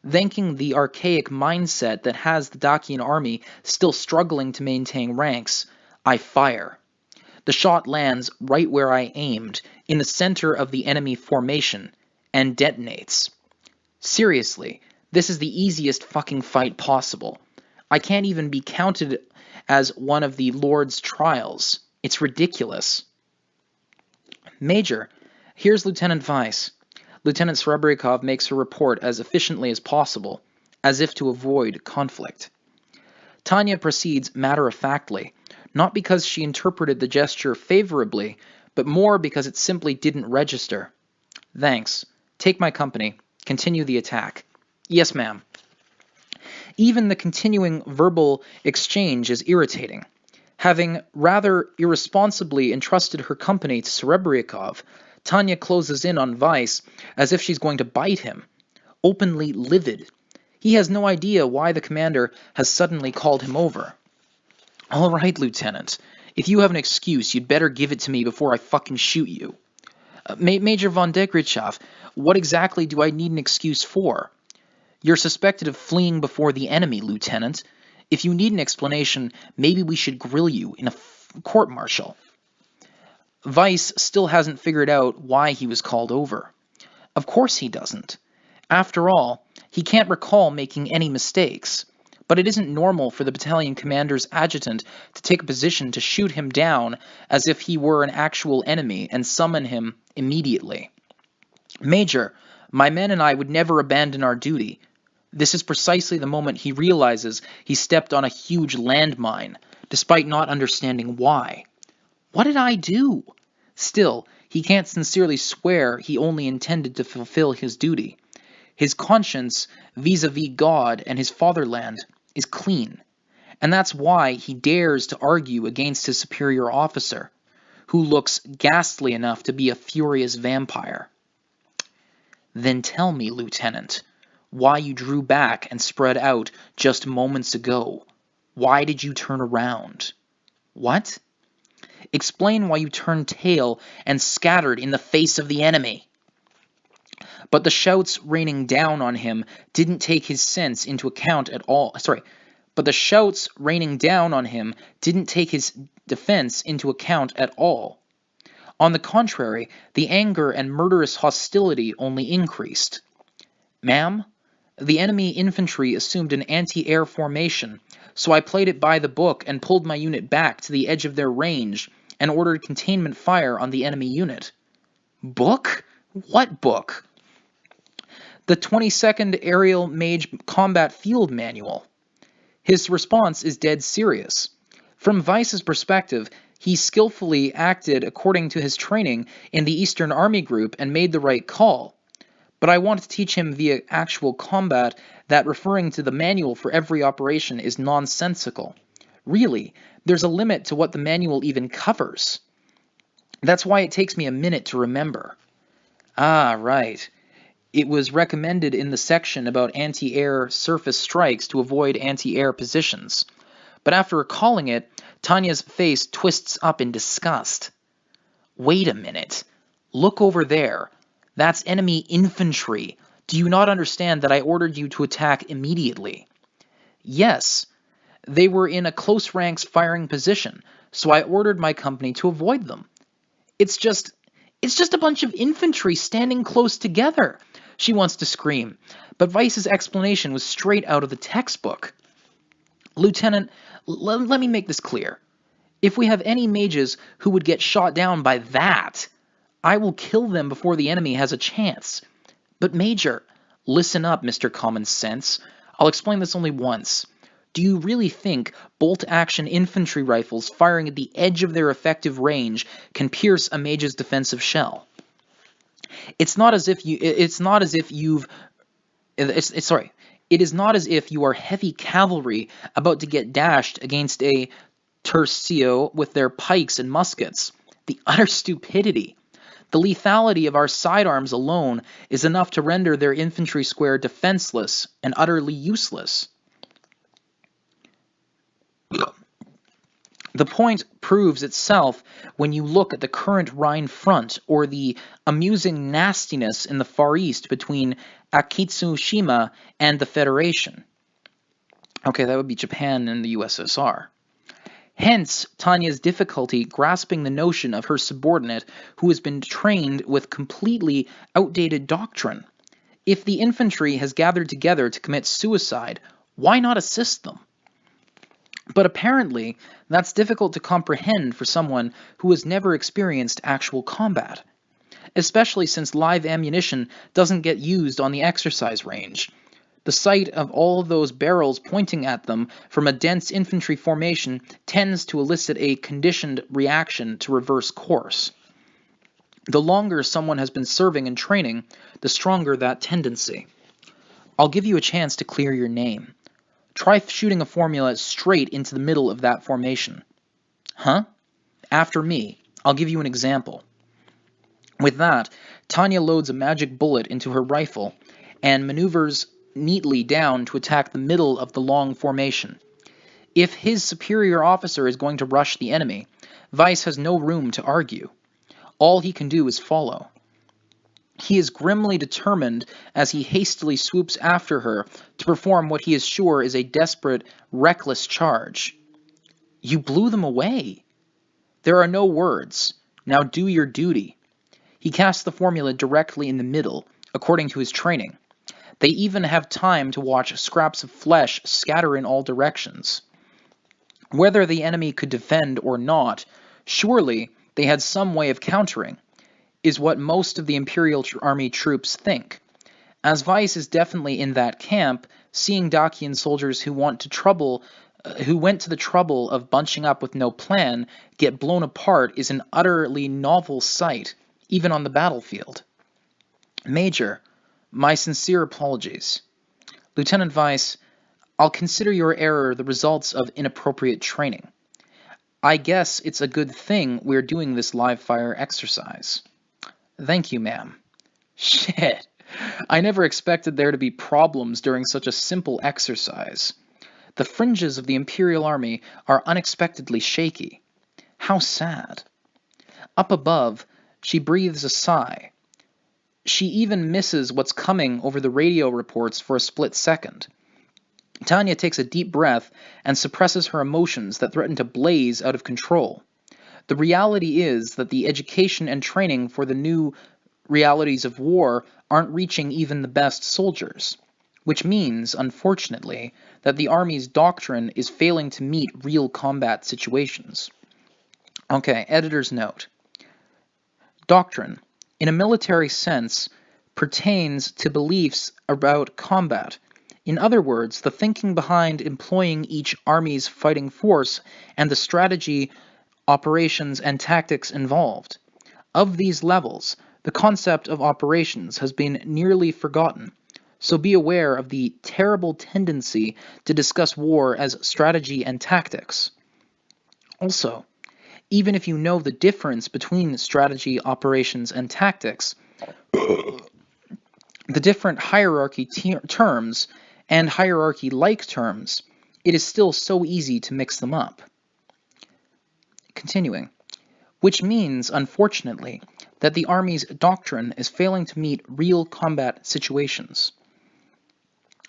Thanking the archaic mindset that has the Dakian army still struggling to maintain ranks, I fire. The shot lands right where I aimed, in the center of the enemy formation, and detonates. Seriously, this is the easiest fucking fight possible. I can't even be counted as one of the Lord's trials. It's ridiculous. "Major, here's Lieutenant Vice." Lieutenant Serebryakov makes her report as efficiently as possible, as if to avoid conflict. Tanya proceeds matter-of-factly, not because she interpreted the gesture favorably, but more because it simply didn't register. "Thanks. Take my company. Continue the attack." "Yes, ma'am." Even the continuing verbal exchange is irritating. Having rather irresponsibly entrusted her company to Serebryakov, Tanya closes in on Vice as if she's going to bite him, openly livid. He has no idea why the commander has suddenly called him over. "All right, Lieutenant. If you have an excuse, you'd better give it to me before I fucking shoot you." Major von Dekrichov, what exactly do I need an excuse for?" "You're suspected of fleeing before the enemy, Lieutenant. If you need an explanation, maybe we should grill you in a court-martial." Vice still hasn't figured out why he was called over. Of course he doesn't. After all, he can't recall making any mistakes. But it isn't normal for the battalion commander's adjutant to take a position to shoot him down as if he were an actual enemy and summon him immediately. "Major, my men and I would never abandon our duty." This is precisely the moment he realizes he stepped on a huge landmine, despite not understanding why. What did I do? Still, he can't sincerely swear he only intended to fulfill his duty. His conscience vis-a-vis God and his fatherland is clean, and that's why he dares to argue against his superior officer, who looks ghastly enough to be a furious vampire. Then tell me, Lieutenant, why you drew back and spread out just moments ago. Why did you turn around? What? Explain why you turned tail and scattered in the face of the enemy. But the shouts raining down on him didn't take his sense into account at all. But the shouts raining down on him didn't take his defense into account at all. On the contrary, the anger and murderous hostility only increased. Ma'am, the enemy infantry assumed an anti-air formation, so I played it by the book and pulled my unit back to the edge of their range and ordered containment fire on the enemy unit. Book? What book? The 22nd Aerial Mage Combat Field Manual. His response is dead serious. From Weiss's perspective, he skillfully acted according to his training in the Eastern Army Group and made the right call. But I want to teach him via actual combat that referring to the manual for every operation is nonsensical. Really, there's a limit to what the manual even covers. That's why it takes me a minute to remember. Ah, right. It was recommended in the section about anti-air surface strikes to avoid anti-air positions. But after recalling it, Tanya's face twists up in disgust. Wait a minute. Look over there. That's enemy infantry. Do you not understand that I ordered you to attack immediately? Yes. They were in a close ranks firing position, so I ordered my company to avoid them. It's just a bunch of infantry standing close together, she wants to scream, but Weiss's explanation was straight out of the textbook. Lieutenant, let me make this clear. If we have any mages who would get shot down by that, I will kill them before the enemy has a chance. But Major, listen up, Mr. Common Sense. I'll explain this only once. Do you really think bolt-action infantry rifles firing at the edge of their effective range can pierce a mage's defensive shell? It is not as if you are heavy cavalry about to get dashed against a tercio with their pikes and muskets. The utter stupidity. The lethality of our sidearms alone is enough to render their infantry square defenseless and utterly useless. The point proves itself when you look at the current Rhine front or the amusing nastiness in the Far East between Akitsushima and the Federation. Okay, that would be Japan and the USSR. Hence, Tanya's difficulty grasping the notion of her subordinate who has been trained with completely outdated doctrine. If the infantry has gathered together to commit suicide, why not assist them? But apparently, that's difficult to comprehend for someone who has never experienced actual combat, especially since live ammunition doesn't get used on the exercise range. The sight of all of those barrels pointing at them from a dense infantry formation tends to elicit a conditioned reaction to reverse course. The longer someone has been serving and training, the stronger that tendency. I'll give you a chance to clear your name. Try shooting a formula straight into the middle of that formation. Huh? After me. I'll give you an example. With that, Tanya loads a magic bullet into her rifle and maneuvers neatly down to attack the middle of the long formation. If his superior officer is going to rush the enemy, Weiss has no room to argue. All he can do is follow. He is grimly determined as he hastily swoops after her to perform what he is sure is a desperate, reckless charge. You blew them away. There are no words. Now do your duty. He casts the formula directly in the middle, according to his training. They even have time to watch scraps of flesh scatter in all directions. Whether the enemy could defend or not, surely they had some way of countering, is what most of the Imperial Army troops think. As Weiss is definitely in that camp, seeing Dakian soldiers who went to the trouble of bunching up with no plan get blown apart is an utterly novel sight, even on the battlefield. Major, my sincere apologies. Lieutenant Weiss, I'll consider your error the results of inappropriate training. I guess it's a good thing we're doing this live-fire exercise. Thank you, ma'am. Shit. I never expected there to be problems during such a simple exercise. The fringes of the Imperial Army are unexpectedly shaky. How sad. Up above, she breathes a sigh. She even misses what's coming over the radio reports for a split second. Tanya takes a deep breath and suppresses her emotions that threaten to blaze out of control. The reality is that the education and training for the new realities of war aren't reaching even the best soldiers, which means, unfortunately, that the Army's doctrine is failing to meet real combat situations. Okay, editor's note. Doctrine, in a military sense, pertains to beliefs about combat. In other words, the thinking behind employing each army's fighting force and the strategy, operations, and tactics involved. Of these levels, the concept of operations has been nearly forgotten, so be aware of the terrible tendency to discuss war as strategy and tactics. Also, even if you know the difference between strategy, operations, and tactics, the different hierarchy terms and hierarchy-like terms, it is still so easy to mix them up. Continuing. Which means, unfortunately, that the Army's doctrine is failing to meet real combat situations.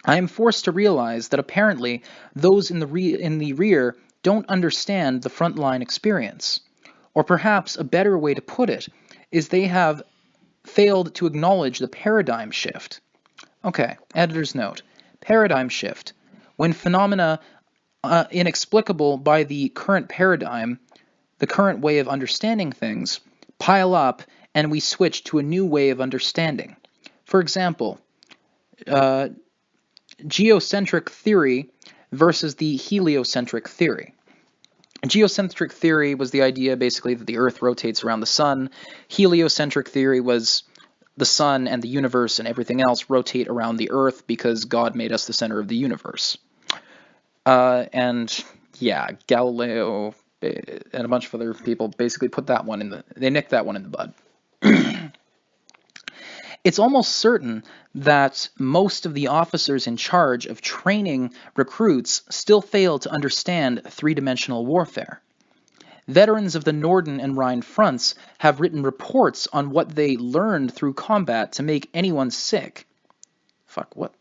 I am forced to realize that apparently those in the rear don't understand the frontline experience. Or perhaps a better way to put it is they have failed to acknowledge the paradigm shift. Okay, editor's note. Paradigm shift. When phenomena inexplicable by the current paradigm, the current way of understanding things, pile up and we switch to a new way of understanding. For example, geocentric theory versus the heliocentric theory. Geocentric theory was the idea basically that the Earth rotates around the sun. Heliocentric theory was the sun and the universe and everything else rotate around the Earth because God made us the center of the universe. And yeah, Galileo and a bunch of other people basically put that one in the, they nicked that one in the bud. It's almost certain that most of the officers in charge of training recruits still fail to understand three-dimensional warfare. Veterans of the Norden and Rhine fronts have written reports on what they learned through combat to make anyone sick. Fuck, what?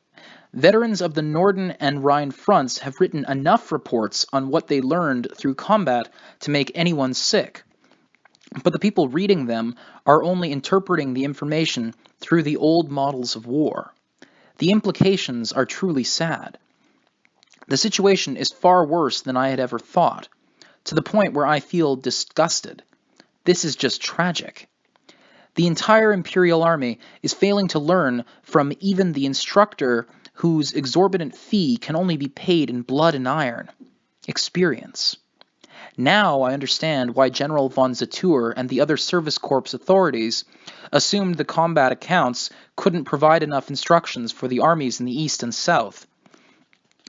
Veterans of the Norden and Rhine fronts have written enough reports on what they learned through combat to make anyone sick. But the people reading them are only interpreting the information through the old models of war. The implications are truly sad. The situation is far worse than I had ever thought, to the point where I feel disgusted. This is just tragic. The entire Imperial Army is failing to learn from even the instructor whose exorbitant fee can only be paid in blood and iron. Experience. Now I understand why General von Zatour and the other Service Corps authorities assumed the combat accounts couldn't provide enough instructions for the armies in the East and South,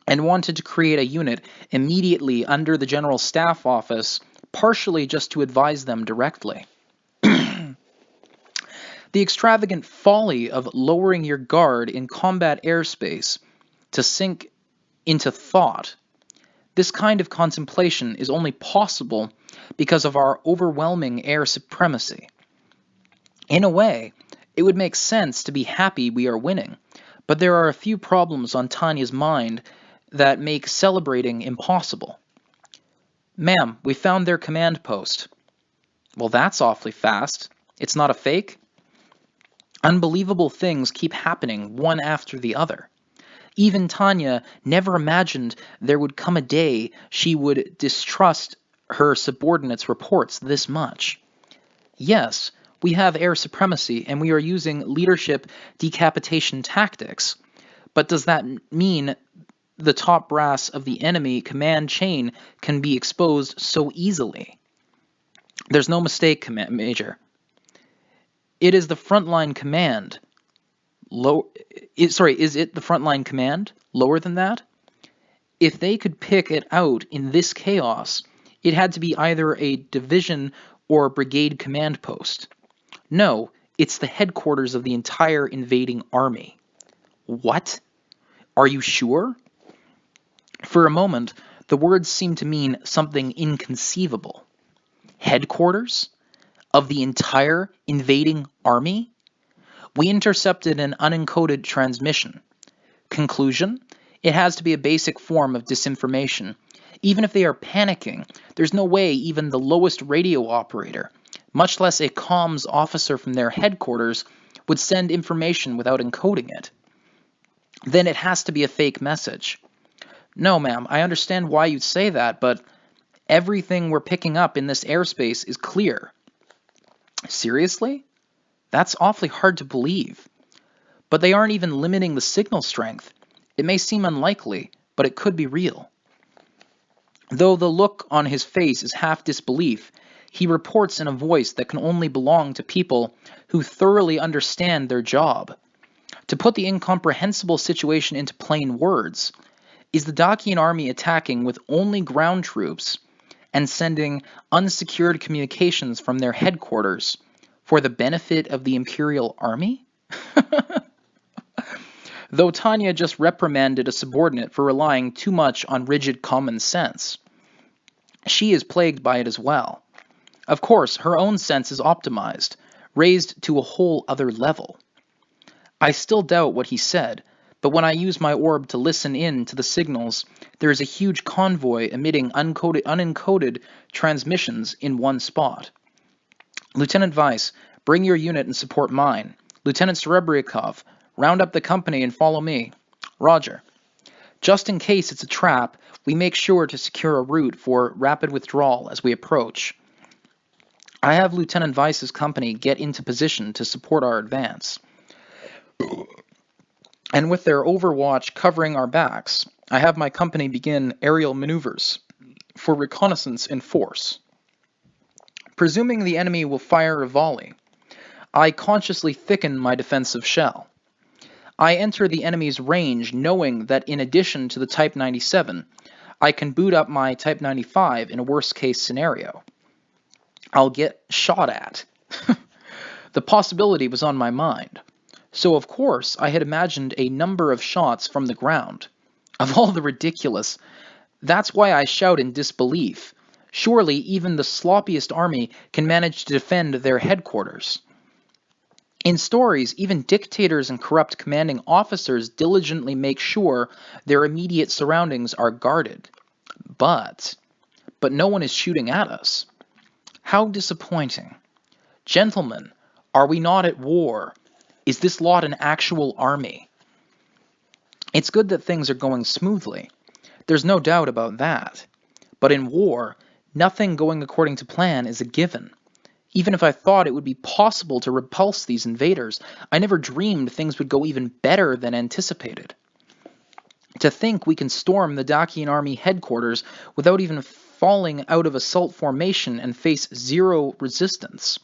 and wanted to create a unit immediately under the General Staff Office, partially just to advise them directly. The extravagant folly of lowering your guard in combat airspace to sink into thought. This kind of contemplation is only possible because of our overwhelming air supremacy. In a way, it would make sense to be happy we are winning, but there are a few problems on Tanya's mind that make celebrating impossible. Ma'am, we found their command post. Well, that's awfully fast. It's not a fake? Unbelievable things keep happening one after the other. Even Tanya never imagined there would come a day she would distrust her subordinates' reports this much. Yes, we have air supremacy and we are using leadership decapitation tactics, but does that mean the top brass of the enemy command chain can be exposed so easily? There's no mistake, Major. It is the frontline command. Is it the frontline command? Lower than that? If they could pick it out in this chaos, it had to be either a division or brigade command post. No, It's the headquarters of the entire invading army. What? Are you sure? For a moment, the words seemed to mean something inconceivable. Headquarters? Of the entire invading army? We intercepted an unencoded transmission. Conclusion? It has to be a basic form of disinformation. Even if they are panicking, there's no way even the lowest radio operator, much less a comms officer from their headquarters, would send information without encoding it. Then it has to be a fake message. No, ma'am, I understand why you'd say that, but everything we're picking up in this airspace is clear. Seriously? That's awfully hard to believe. But they aren't even limiting the signal strength. It may seem unlikely, but it could be real. Though the look on his face is half disbelief, he reports in a voice that can only belong to people who thoroughly understand their job. To put the incomprehensible situation into plain words, is the Dakian army attacking with only ground troops and sending unsecured communications from their headquarters for the benefit of the Imperial Army? Though Tanya just reprimanded a subordinate for relying too much on rigid common sense, she is plagued by it as well. Of course, her own sense is optimized, raised to a whole other level. I still doubt what he said, but when I use my orb to listen in to the signals, there is a huge convoy emitting unencoded transmissions in one spot. Lieutenant Weiss, bring your unit and support mine. Lieutenant Serebryakov, round up the company and follow me. Roger. Just in case it's a trap, we make sure to secure a route for rapid withdrawal as we approach. I have Lieutenant Weiss's company get into position to support our advance. And with their overwatch covering our backs, I have my company begin aerial maneuvers for reconnaissance in force. Presuming the enemy will fire a volley, I consciously thicken my defensive shell. I enter the enemy's range knowing that in addition to the Type 97, I can boot up my Type 95 in a worst-case scenario. I'll get shot at. The possibility was on my mind. So, of course, I had imagined a number of shots from the ground. Of all the ridiculous, that's why I shout in disbelief. Surely even the sloppiest army can manage to defend their headquarters. In stories, even dictators and corrupt commanding officers diligently make sure their immediate surroundings are guarded. But no one is shooting at us. How disappointing. Gentlemen, are we not at war? Is this lot an actual army? It's good that things are going smoothly. There's no doubt about that. But in war, nothing going according to plan is a given. Even if I thought it would be possible to repulse these invaders, I never dreamed things would go even better than anticipated. To think we can storm the Dakian army headquarters without even falling out of assault formation and face zero resistance.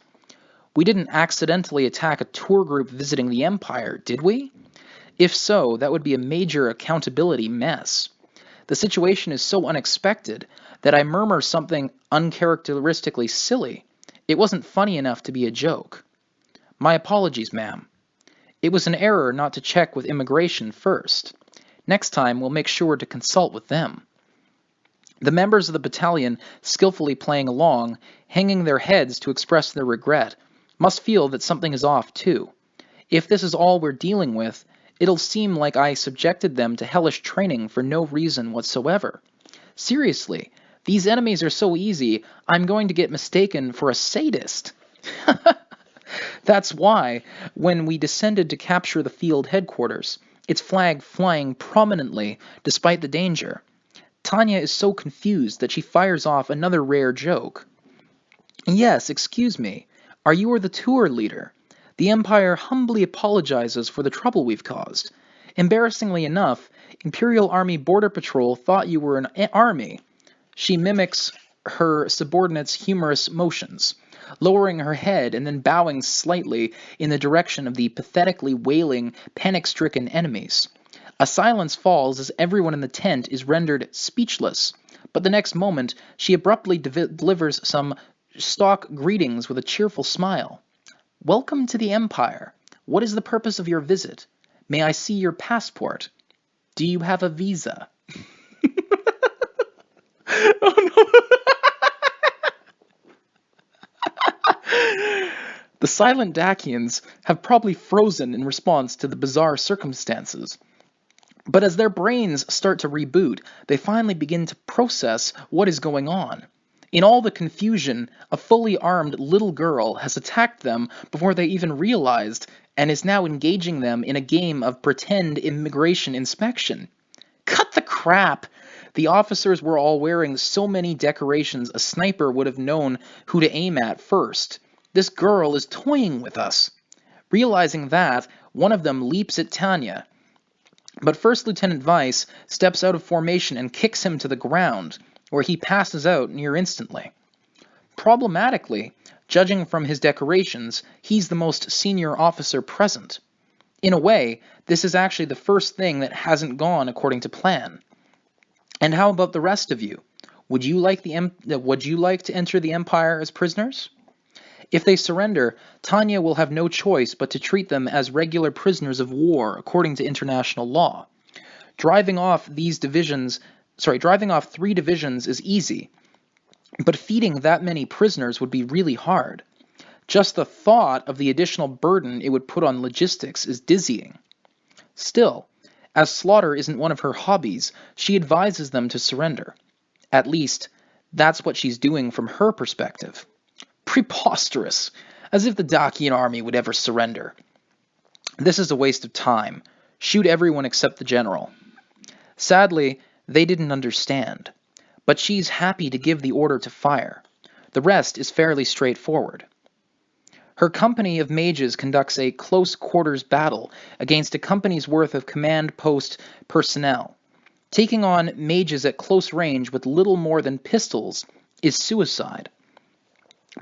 We didn't accidentally attack a tour group visiting the Empire, did we? If so, that would be a major accountability mess. The situation is so unexpected that I murmur something uncharacteristically silly. It wasn't funny enough to be a joke. My apologies, ma'am. It was an error not to check with immigration first. Next time, we'll make sure to consult with them. The members of the battalion, skillfully playing along, hanging their heads to express their regret, must feel that something is off too. If this is all we're dealing with, it'll seem like I subjected them to hellish training for no reason whatsoever. Seriously, these enemies are so easy, I'm going to get mistaken for a sadist. That's why, when we descended to capture the field headquarters, its flag flying prominently despite the danger, Tanya is so confused that she fires off another rare joke. Yes, excuse me. Are you the tour leader? The Empire humbly apologizes for the trouble we've caused. Embarrassingly enough, Imperial Army Border Patrol thought you were an army. She mimics her subordinate's humorous motions, lowering her head and then bowing slightly in the direction of the pathetically wailing, panic-stricken enemies. A silence falls as everyone in the tent is rendered speechless, but the next moment she abruptly delivers some stock greetings with a cheerful smile. Welcome to the Empire. What is the purpose of your visit? May I see your passport? Do you have a visa? Oh no. The silent Dakians have probably frozen in response to the bizarre circumstances. But as their brains start to reboot, they finally begin to process what is going on. In all the confusion, a fully armed little girl has attacked them before they even realized, and is now engaging them in a game of pretend immigration inspection. Cut the crap! The officers were all wearing so many decorations a sniper would have known who to aim at first. This girl is toying with us. Realizing that, one of them leaps at Tanya. But First Lieutenant Weiss steps out of formation and kicks him to the ground, where he passes out near instantly. Problematically, judging from his decorations, he's the most senior officer present. In a way, this is actually the first thing that hasn't gone according to plan. And how about the rest of you? Would you like to enter the Empire as prisoners? If they surrender, Tanya will have no choice but to treat them as regular prisoners of war according to international law. Driving off 3 divisions is easy, but feeding that many prisoners would be really hard. Just the thought of the additional burden it would put on logistics is dizzying. Still, as slaughter isn't one of her hobbies, she advises them to surrender. At least, that's what she's doing from her perspective. Preposterous! As if the Dakian army would ever surrender. This is a waste of time. Shoot everyone except the general. Sadly, they didn't understand. But she's happy to give the order to fire. The rest is fairly straightforward. Her company of mages conducts a close-quarters battle against a company's worth of command post personnel. Taking on mages at close range with little more than pistols is suicide.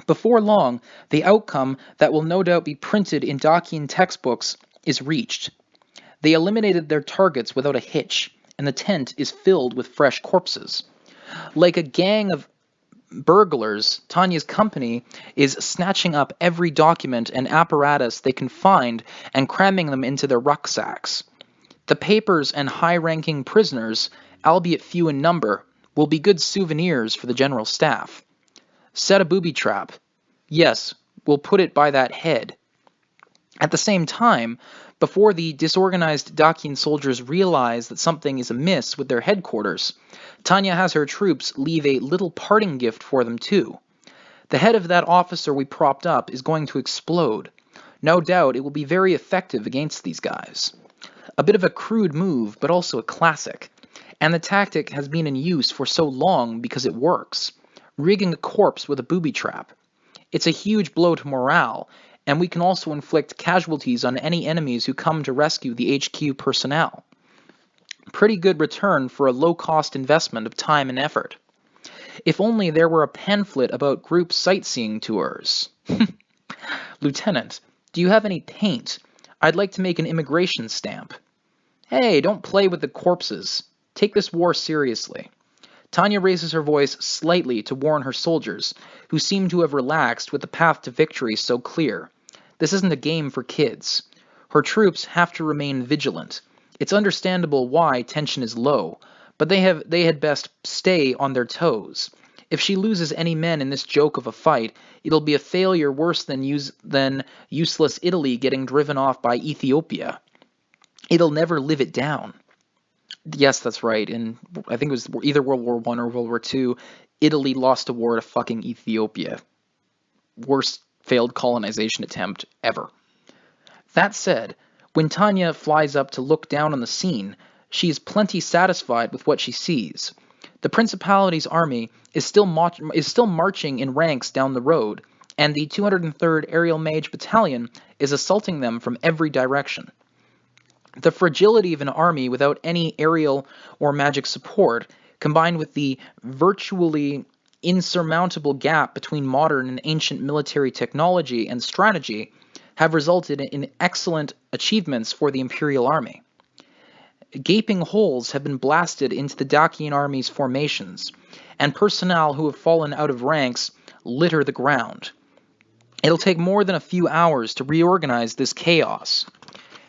Before long, the outcome that will no doubt be printed in Dakian textbooks is reached. They eliminated their targets without a hitch, and the tent is filled with fresh corpses. Like a gang of burglars, Tanya's company is snatching up every document and apparatus they can find and cramming them into their rucksacks. The papers and high-ranking prisoners, albeit few in number, will be good souvenirs for the general staff. Set a booby trap. Yes, we'll put it by that head. At the same time, before the disorganized Dakian soldiers realize that something is amiss with their headquarters, Tanya has her troops leave a little parting gift for them too. The head of that officer we propped up is going to explode. No doubt it will be very effective against these guys. A bit of a crude move, but also a classic. And the tactic has been in use for so long because it works. Rigging a corpse with a booby trap. It's a huge blow to morale, and we can also inflict casualties on any enemies who come to rescue the HQ personnel. Pretty good return for a low-cost investment of time and effort. If only there were a pamphlet about group sightseeing tours. Lieutenant, do you have any paint? I'd like to make an immigration stamp. Hey, don't play with the corpses. Take this war seriously. Tanya raises her voice slightly to warn her soldiers, who seem to have relaxed with the path to victory so clear. This isn't a game for kids. Her troops have to remain vigilant. It's understandable why tension is low, but they had best stay on their toes. If she loses any men in this joke of a fight, it'll be a failure worse than useless Italy getting driven off by Ethiopia. It'll never live it down. Yes, that's right. In I think it was either World War I or World War II, Italy lost a war to fucking Ethiopia. Worst failed colonization attempt ever. That said, when Tanya flies up to look down on the scene, she is plenty satisfied with what she sees. The Principality's army is still marching in ranks down the road, and the 203rd Aerial Mage Battalion is assaulting them from every direction. The fragility of an army without any aerial or magic support, combined with the virtually insurmountable gap between modern and ancient military technology and strategy, have resulted in excellent achievements for the Imperial Army. Gaping holes have been blasted into the Dakian army's formations, and personnel who have fallen out of ranks litter the ground. It'll take more than a few hours to reorganize this chaos.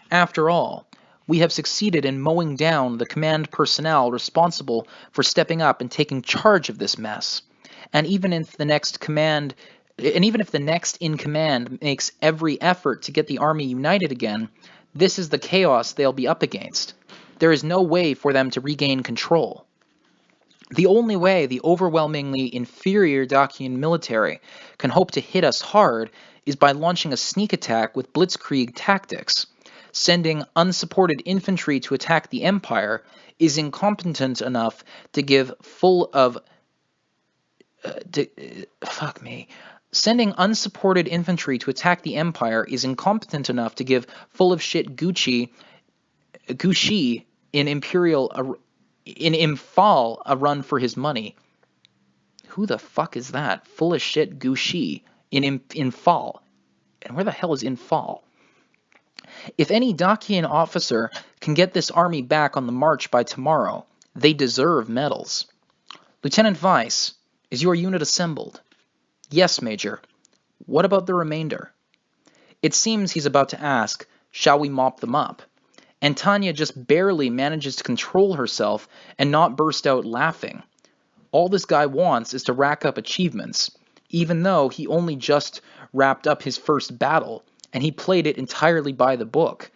After all, we have succeeded in mowing down the command personnel responsible for stepping up and taking charge of this mess. And even if the next in command makes every effort to get the army united again, this is the chaos they'll be up against. There is no way for them to regain control. The only way the overwhelmingly inferior Dakian military can hope to hit us hard is by launching a sneak attack with blitzkrieg tactics. Sending unsupported infantry to attack the Empire is incompetent enough to give Sending unsupported infantry to attack the Empire is incompetent enough to give full of shit Gucci in Imphal a run for his money. Who the fuck is that? Full of shit Gucci in Imphal. And where the hell is Imphal? If any Dakian officer can get this army back on the march by tomorrow, they deserve medals. Lieutenant Weiss, is your unit assembled? Yes, Major. What about the remainder? It seems he's about to ask, shall we mop them up? And Tanya just barely manages to control herself and not burst out laughing. All this guy wants is to rack up achievements, even though he only just wrapped up his first battle, and he played it entirely by the book.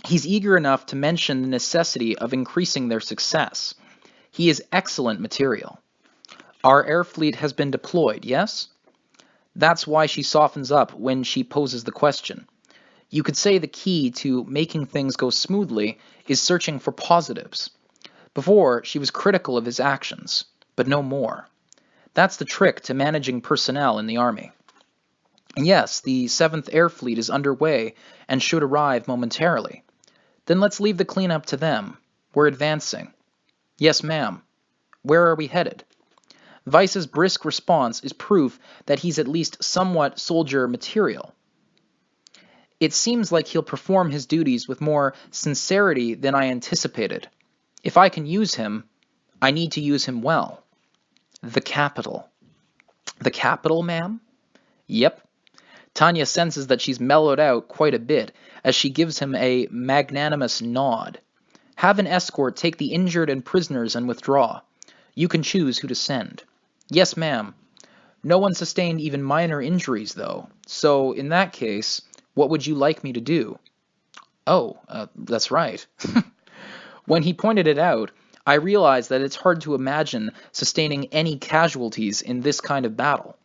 He's eager enough to mention the necessity of increasing their success. He is excellent material. Our air fleet has been deployed, yes? That's why she softens up when she poses the question. You could say the key to making things go smoothly is searching for positives. Before, she was critical of his actions, but no more. That's the trick to managing personnel in the army. Yes, the 7th Air Fleet is underway and should arrive momentarily. Then let's leave the cleanup to them. We're advancing. Yes, ma'am. Where are we headed? Weiss's brisk response is proof that he's at least somewhat soldier material. It seems like he'll perform his duties with more sincerity than I anticipated. If I can use him, I need to use him well. The capital. The capital, ma'am? Yep. Tanya senses that she's mellowed out quite a bit as she gives him a magnanimous nod. Have an escort take the injured and prisoners and withdraw. You can choose who to send. Yes, ma'am. No one sustained even minor injuries, though. So, in that case, what would you like me to do? Oh, that's right. When he pointed it out, I realized that it's hard to imagine sustaining any casualties in this kind of battle.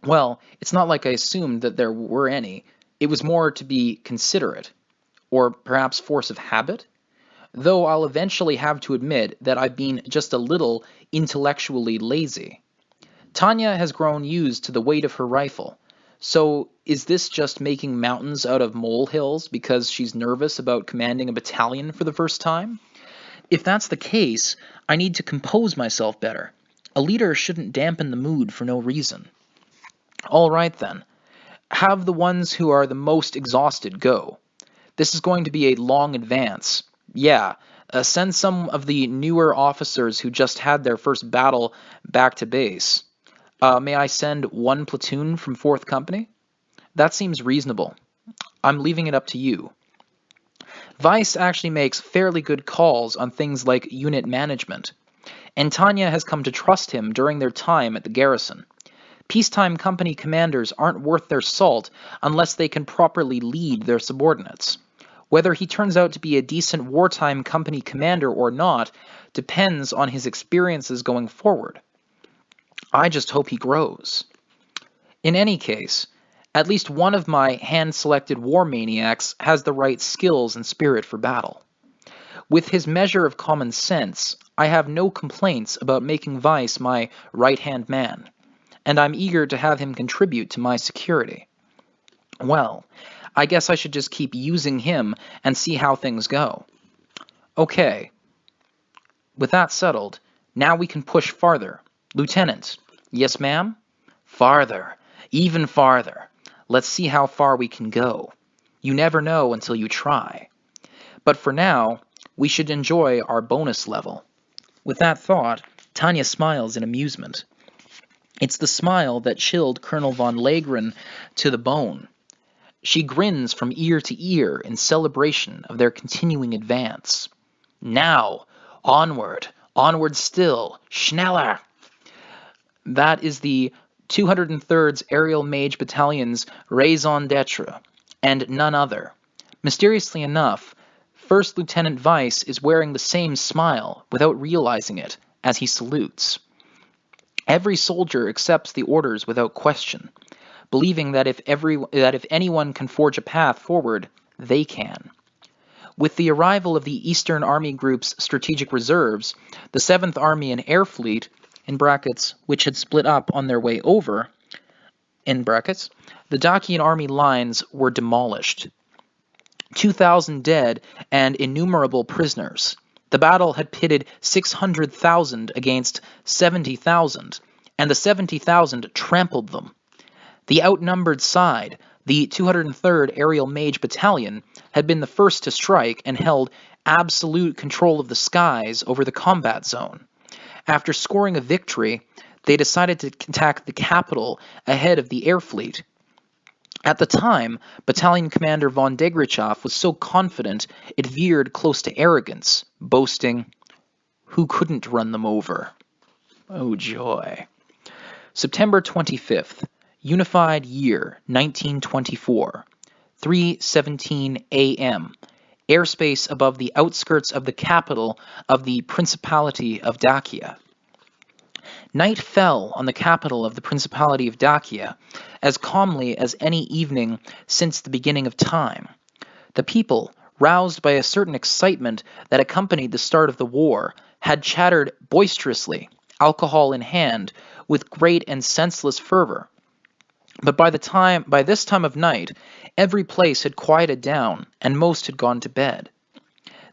Well, it's not like I assumed that there were any. It was more to be considerate. Or perhaps force of habit? Though I'll eventually have to admit that I've been just a little intellectually lazy. Tanya has grown used to the weight of her rifle. So is this just making mountains out of molehills because she's nervous about commanding a battalion for the first time? If that's the case, I need to compose myself better. A leader shouldn't dampen the mood for no reason. All right, then. Have the ones who are the most exhausted go. This is going to be a long advance. Yeah, send some of the newer officers who just had their first battle back to base. May I send one platoon from 4th Company? That seems reasonable. I'm leaving it up to you. Weiss actually makes fairly good calls on things like unit management, and Tanya has come to trust him during their time at the garrison. Peacetime company commanders aren't worth their salt unless they can properly lead their subordinates. Whether he turns out to be a decent wartime company commander or not depends on his experiences going forward. I just hope he grows. In any case, at least one of my hand-selected war maniacs has the right skills and spirit for battle. With his measure of common sense, I have no complaints about making Weiss my right-hand man, and I'm eager to have him contribute to my security. Well, I guess I should just keep using him and see how things go. Okay. With that settled, now we can push farther. Lieutenant. Yes, ma'am? Farther. Even farther. Let's see how far we can go. You never know until you try. But for now, we should enjoy our bonus level. With that thought, Tanya smiles in amusement. It's the smile that chilled Colonel von Legren to the bone. She grins from ear to ear in celebration of their continuing advance. Now, onward, onward still, schneller! That is the 203rd Aerial Mage Battalion's raison d'etre, and none other. Mysteriously enough, First Lieutenant Weiss is wearing the same smile without realizing it as he salutes. Every soldier accepts the orders without question, believing that if anyone can forge a path forward, they can. With the arrival of the Eastern Army Group's strategic reserves, the 7th Army and Air Fleet, in brackets, which had split up on their way over, in brackets, the Dakian army lines were demolished. 2,000 dead and innumerable prisoners. The battle had pitted 600,000 against 70,000, and the 70,000 trampled them. The outnumbered side, the 203rd Aerial Mage Battalion, had been the first to strike and held absolute control of the skies over the combat zone. After scoring a victory, they decided to attack the capital ahead of the air fleet. At the time, Battalion Commander von Degrichow was so confident it veered close to arrogance, boasting, "Who couldn't run them over?" Oh joy. September 25th, Unified Year 1924, 3:17 a.m., airspace above the outskirts of the capital of the Principality of Dakia. Night fell on the capital of the Principality of Dakia as calmly as any evening since the beginning of time. The people, roused by a certain excitement that accompanied the start of the war, had chattered boisterously, alcohol in hand, with great and senseless fervor. But by this time of night, every place had quieted down, and most had gone to bed.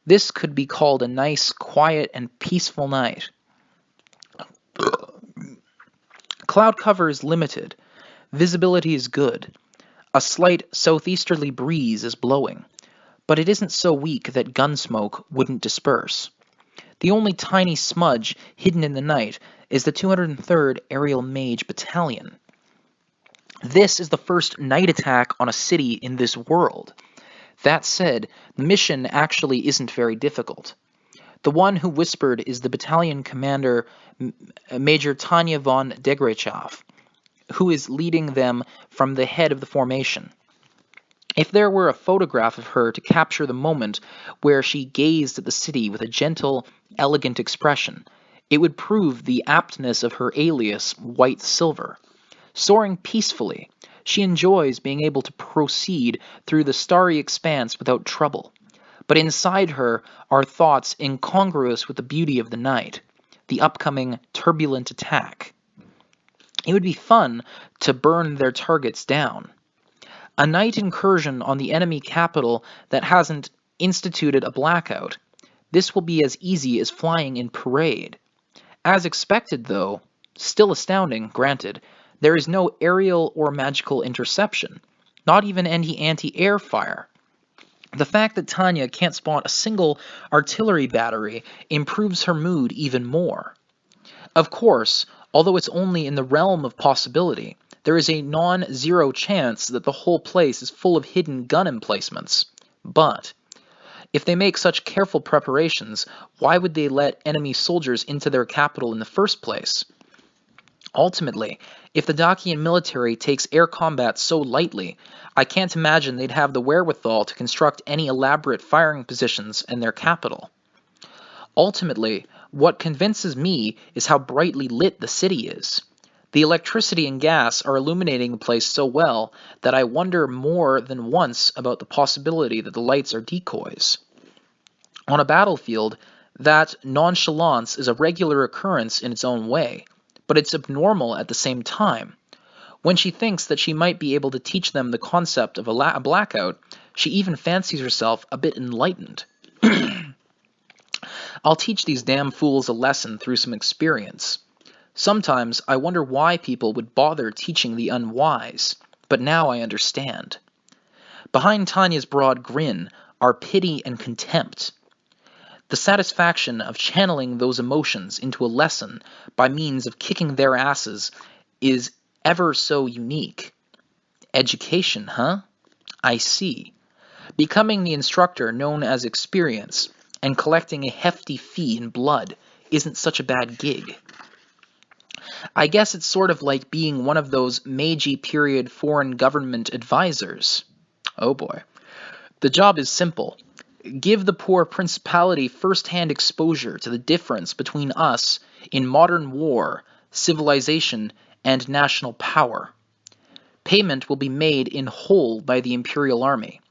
This could be called a nice, quiet, and peaceful night. Cloud cover is limited. Visibility is good. A slight southeasterly breeze is blowing, but it isn't so weak that gun smoke wouldn't disperse. The only tiny smudge hidden in the night is the 203rd Aerial Mage Battalion. This is the first night attack on a city in this world. That said, the mission actually isn't very difficult. The one who whispered is the battalion commander, Major Tanya von Degrichow, who is leading them from the head of the formation. If there were a photograph of her to capture the moment where she gazed at the city with a gentle, elegant expression, it would prove the aptness of her alias, White Silver. Soaring peacefully, she enjoys being able to proceed through the starry expanse without trouble. But inside her are thoughts incongruous with the beauty of the night, the upcoming turbulent attack. It would be fun to burn their targets down. A night incursion on the enemy capital that hasn't instituted a blackout. This will be as easy as flying in parade. As expected, though, still astounding, granted, there is no aerial or magical interception, not even any anti-air fire. The fact that Tanya can't spot a single artillery battery improves her mood even more. Of course, although it's only in the realm of possibility, there is a non-zero chance that the whole place is full of hidden gun emplacements. But if they make such careful preparations, why would they let enemy soldiers into their capital in the first place? Ultimately, if the Dakian military takes air combat so lightly, I can't imagine they'd have the wherewithal to construct any elaborate firing positions in their capital. Ultimately, what convinces me is how brightly lit the city is. The electricity and gas are illuminating the place so well that I wonder more than once about the possibility that the lights are decoys. On a battlefield, that nonchalance is a regular occurrence in its own way, but it's abnormal at the same time. When she thinks that she might be able to teach them the concept of a blackout, she even fancies herself a bit enlightened. I'll teach these damn fools a lesson through some experience. Sometimes I wonder why people would bother teaching the unwise, but now I understand. Behind Tanya's broad grin are pity and contempt. The satisfaction of channeling those emotions into a lesson by means of kicking their asses is ever so unique. Education, huh? I see. Becoming the instructor known as experience and collecting a hefty fee in blood isn't such a bad gig. I guess it's sort of like being one of those Meiji period foreign government advisors. Oh boy. The job is simple. Give the poor principality first-hand exposure to the difference between us in modern war, civilization, and national power. Payment will be made in whole by the Imperial Army.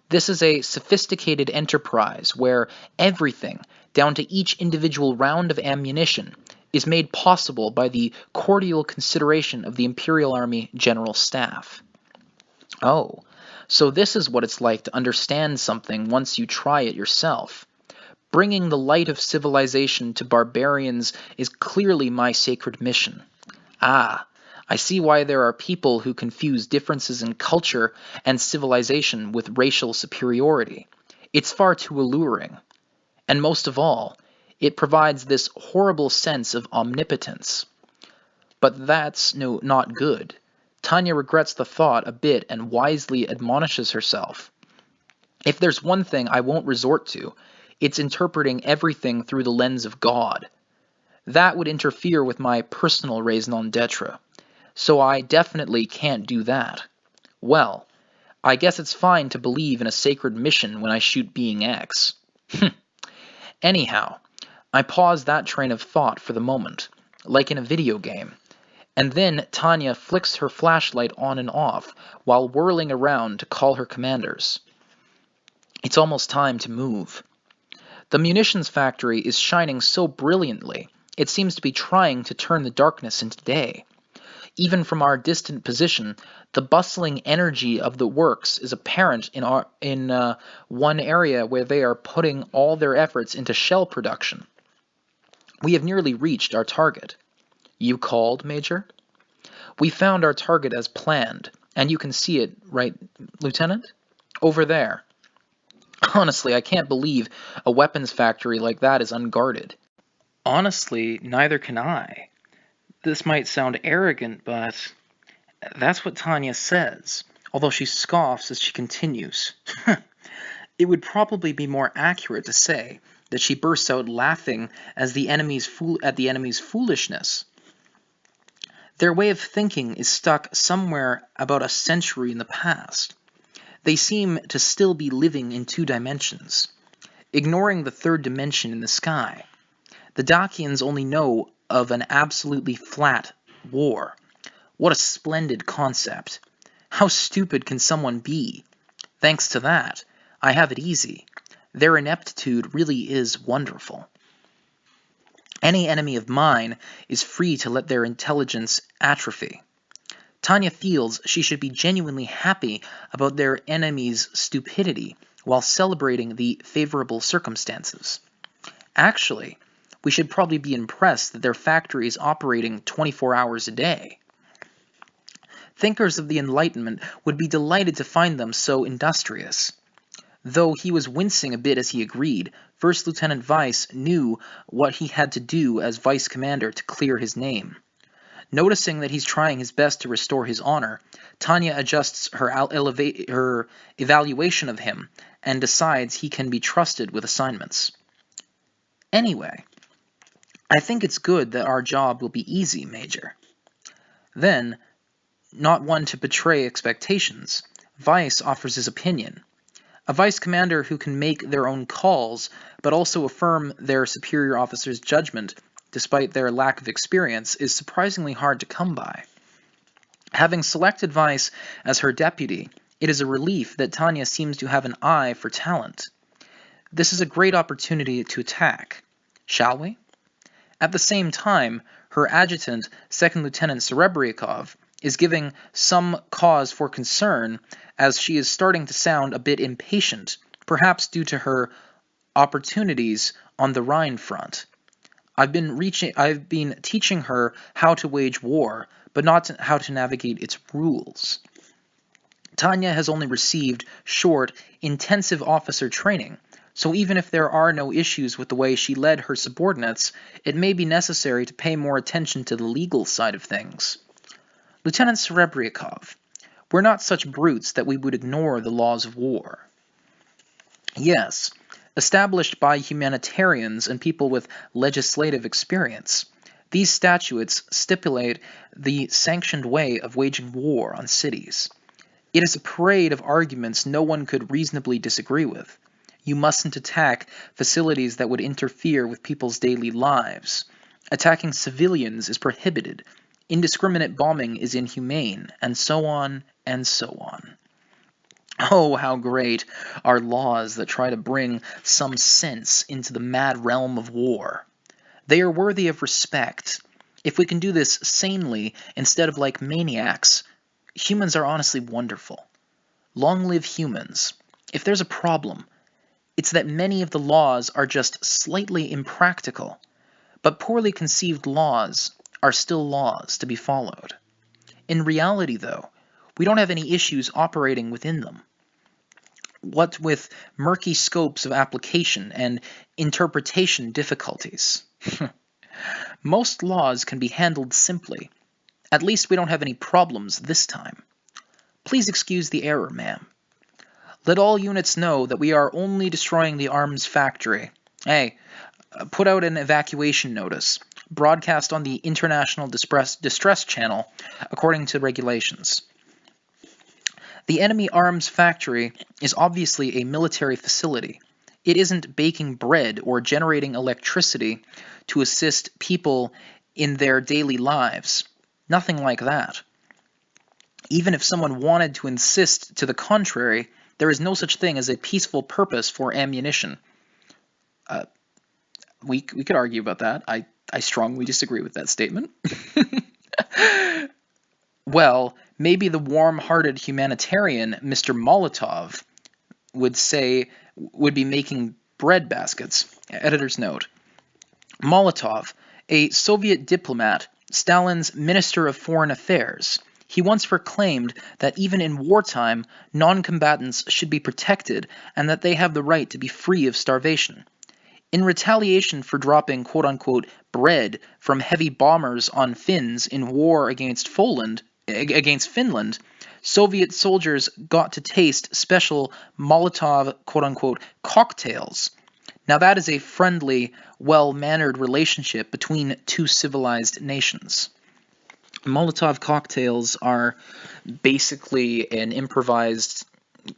This is a sophisticated enterprise where everything, down to each individual round of ammunition, is made possible by the cordial consideration of the Imperial Army General Staff. Oh, so this is what it's like to understand something once you try it yourself. Bringing the light of civilization to barbarians is clearly my sacred mission. Ah, I see why there are people who confuse differences in culture and civilization with racial superiority. It's far too alluring. And most of all, it provides this horrible sense of omnipotence. But that's not good. Tanya regrets the thought a bit and wisely admonishes herself. If there's one thing I won't resort to, it's interpreting everything through the lens of God. That would interfere with my personal raison d'etre. So I definitely can't do that. Well, I guess it's fine to believe in a sacred mission when I shoot Being X. Anyhow, I pause that train of thought for the moment, like in a video game. And then Tanya flicks her flashlight on and off while whirling around to call her commanders. It's almost time to move. The munitions factory is shining so brilliantly, it seems to be trying to turn the darkness into day. Even from our distant position, the bustling energy of the works is apparent in one area where they are putting all their efforts into shell production. We have nearly reached our target. You called, Major? We found our target as planned, and you can see it, right, Lieutenant? Over there. Honestly, I can't believe a weapons factory like that is unguarded. Honestly, neither can I. This might sound arrogant, but that's what Tanya says, although she scoffs as she continues. It would probably be more accurate to say that she bursts out laughing at the enemy's foolishness. Their way of thinking is stuck somewhere about a century in the past. They seem to still be living in 2 dimensions, ignoring the 3rd dimension in the sky. The Dakians only know of an absolutely flat war. What a splendid concept. How stupid can someone be? Thanks to that, I have it easy. Their ineptitude really is wonderful. Any enemy of mine is free to let their intelligence atrophy. Tanya feels she should be genuinely happy about their enemy's stupidity while celebrating the favorable circumstances. Actually, we should probably be impressed that their factory is operating 24 hours a day. Thinkers of the Enlightenment would be delighted to find them so industrious. Though he was wincing a bit as he agreed, First Lieutenant Weiss knew what he had to do as Vice Commander to clear his name. Noticing that he's trying his best to restore his honor, Tanya adjusts her evaluation of him and decides he can be trusted with assignments. Anyway, I think it's good that our job will be easy, Major. Then, not one to betray expectations, Weiss offers his opinion. A vice commander who can make their own calls, but also affirm their superior officer's judgment, despite their lack of experience, is surprisingly hard to come by. Having selected Weiss as her deputy, it is a relief that Tanya seems to have an eye for talent. This is a great opportunity to attack. Shall we? At the same time, her adjutant, Second Lieutenant Serebryakov, is giving some cause for concern as she is starting to sound a bit impatient, perhaps due to her opportunities on the Rhine front. I've been teaching her how to wage war, but not how to navigate its rules. Tanya has only received short, intensive officer training, so even if there are no issues with the way she led her subordinates, it may be necessary to pay more attention to the legal side of things. Lieutenant Serebryakov, we're not such brutes that we would ignore the laws of war. Yes, established by humanitarians and people with legislative experience, these statutes stipulate the sanctioned way of waging war on cities. It is a parade of arguments no one could reasonably disagree with. You mustn't attack facilities that would interfere with people's daily lives. Attacking civilians is prohibited. Indiscriminate bombing is inhumane, and so on and so on. Oh, how great are laws that try to bring some sense into the mad realm of war. They are worthy of respect. If we can do this sanely instead of like maniacs, humans are honestly wonderful. Long live humans. If there's a problem, it's that many of the laws are just slightly impractical, but poorly conceived laws are still laws to be followed. In reality, though, we don't have any issues operating within them. What with murky scopes of application and interpretation difficulties. Most laws can be handled simply. At least we don't have any problems this time. Please excuse the error, ma'am. Let all units know that we are only destroying the arms factory. Hey, put out an evacuation notice. Broadcast on the International Distress Channel, according to regulations. The enemy arms factory is obviously a military facility. It isn't baking bread or generating electricity to assist people in their daily lives. Nothing like that. Even if someone wanted to insist to the contrary, there is no such thing as a peaceful purpose for ammunition. We could argue about that. I strongly disagree with that statement. Well, maybe the warm-hearted humanitarian Mr. Molotov would be making bread baskets. Editor's note. Molotov, a Soviet diplomat, Stalin's Minister of Foreign Affairs. He once proclaimed that even in wartime, non-combatants should be protected and that they have the right to be free of starvation. In retaliation for dropping quote-unquote bread from heavy bombers on Finns in war against Finland, Soviet soldiers got to taste special Molotov quote-unquote cocktails. Now that is a friendly, well-mannered relationship between two civilized nations. Molotov cocktails are basically an improvised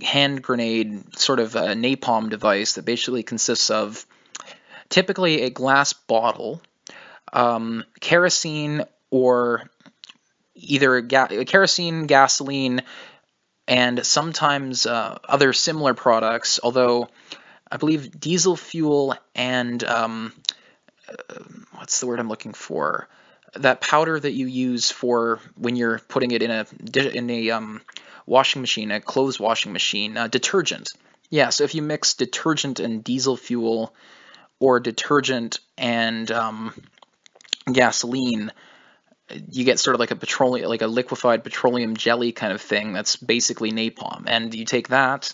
hand grenade, sort of a napalm device that basically consists of typically a glass bottle, kerosene or either kerosene, gasoline, and sometimes other similar products, although I believe diesel fuel and what's the word I'm looking for? That powder that you use for when you're putting it in a washing machine, a clothes washing machine, detergent. Yeah, so if you mix detergent and diesel fuel, or detergent and gasoline, you get sort of like a liquefied petroleum jelly kind of thing that's basically napalm. And you take that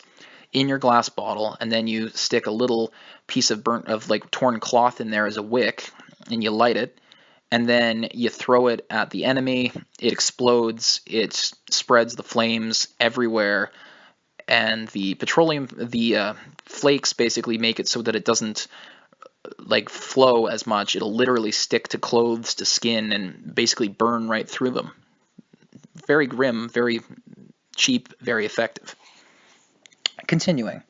in your glass bottle, and then you stick a little piece of torn cloth in there as a wick, and you light it, and then you throw it at the enemy. It explodes. It spreads the flames everywhere, and the flakes basically make it so that it doesn't flow as much. It'll literally stick to clothes, to skin, and basically burn right through them. Very grim, very cheap, very effective. Continuing.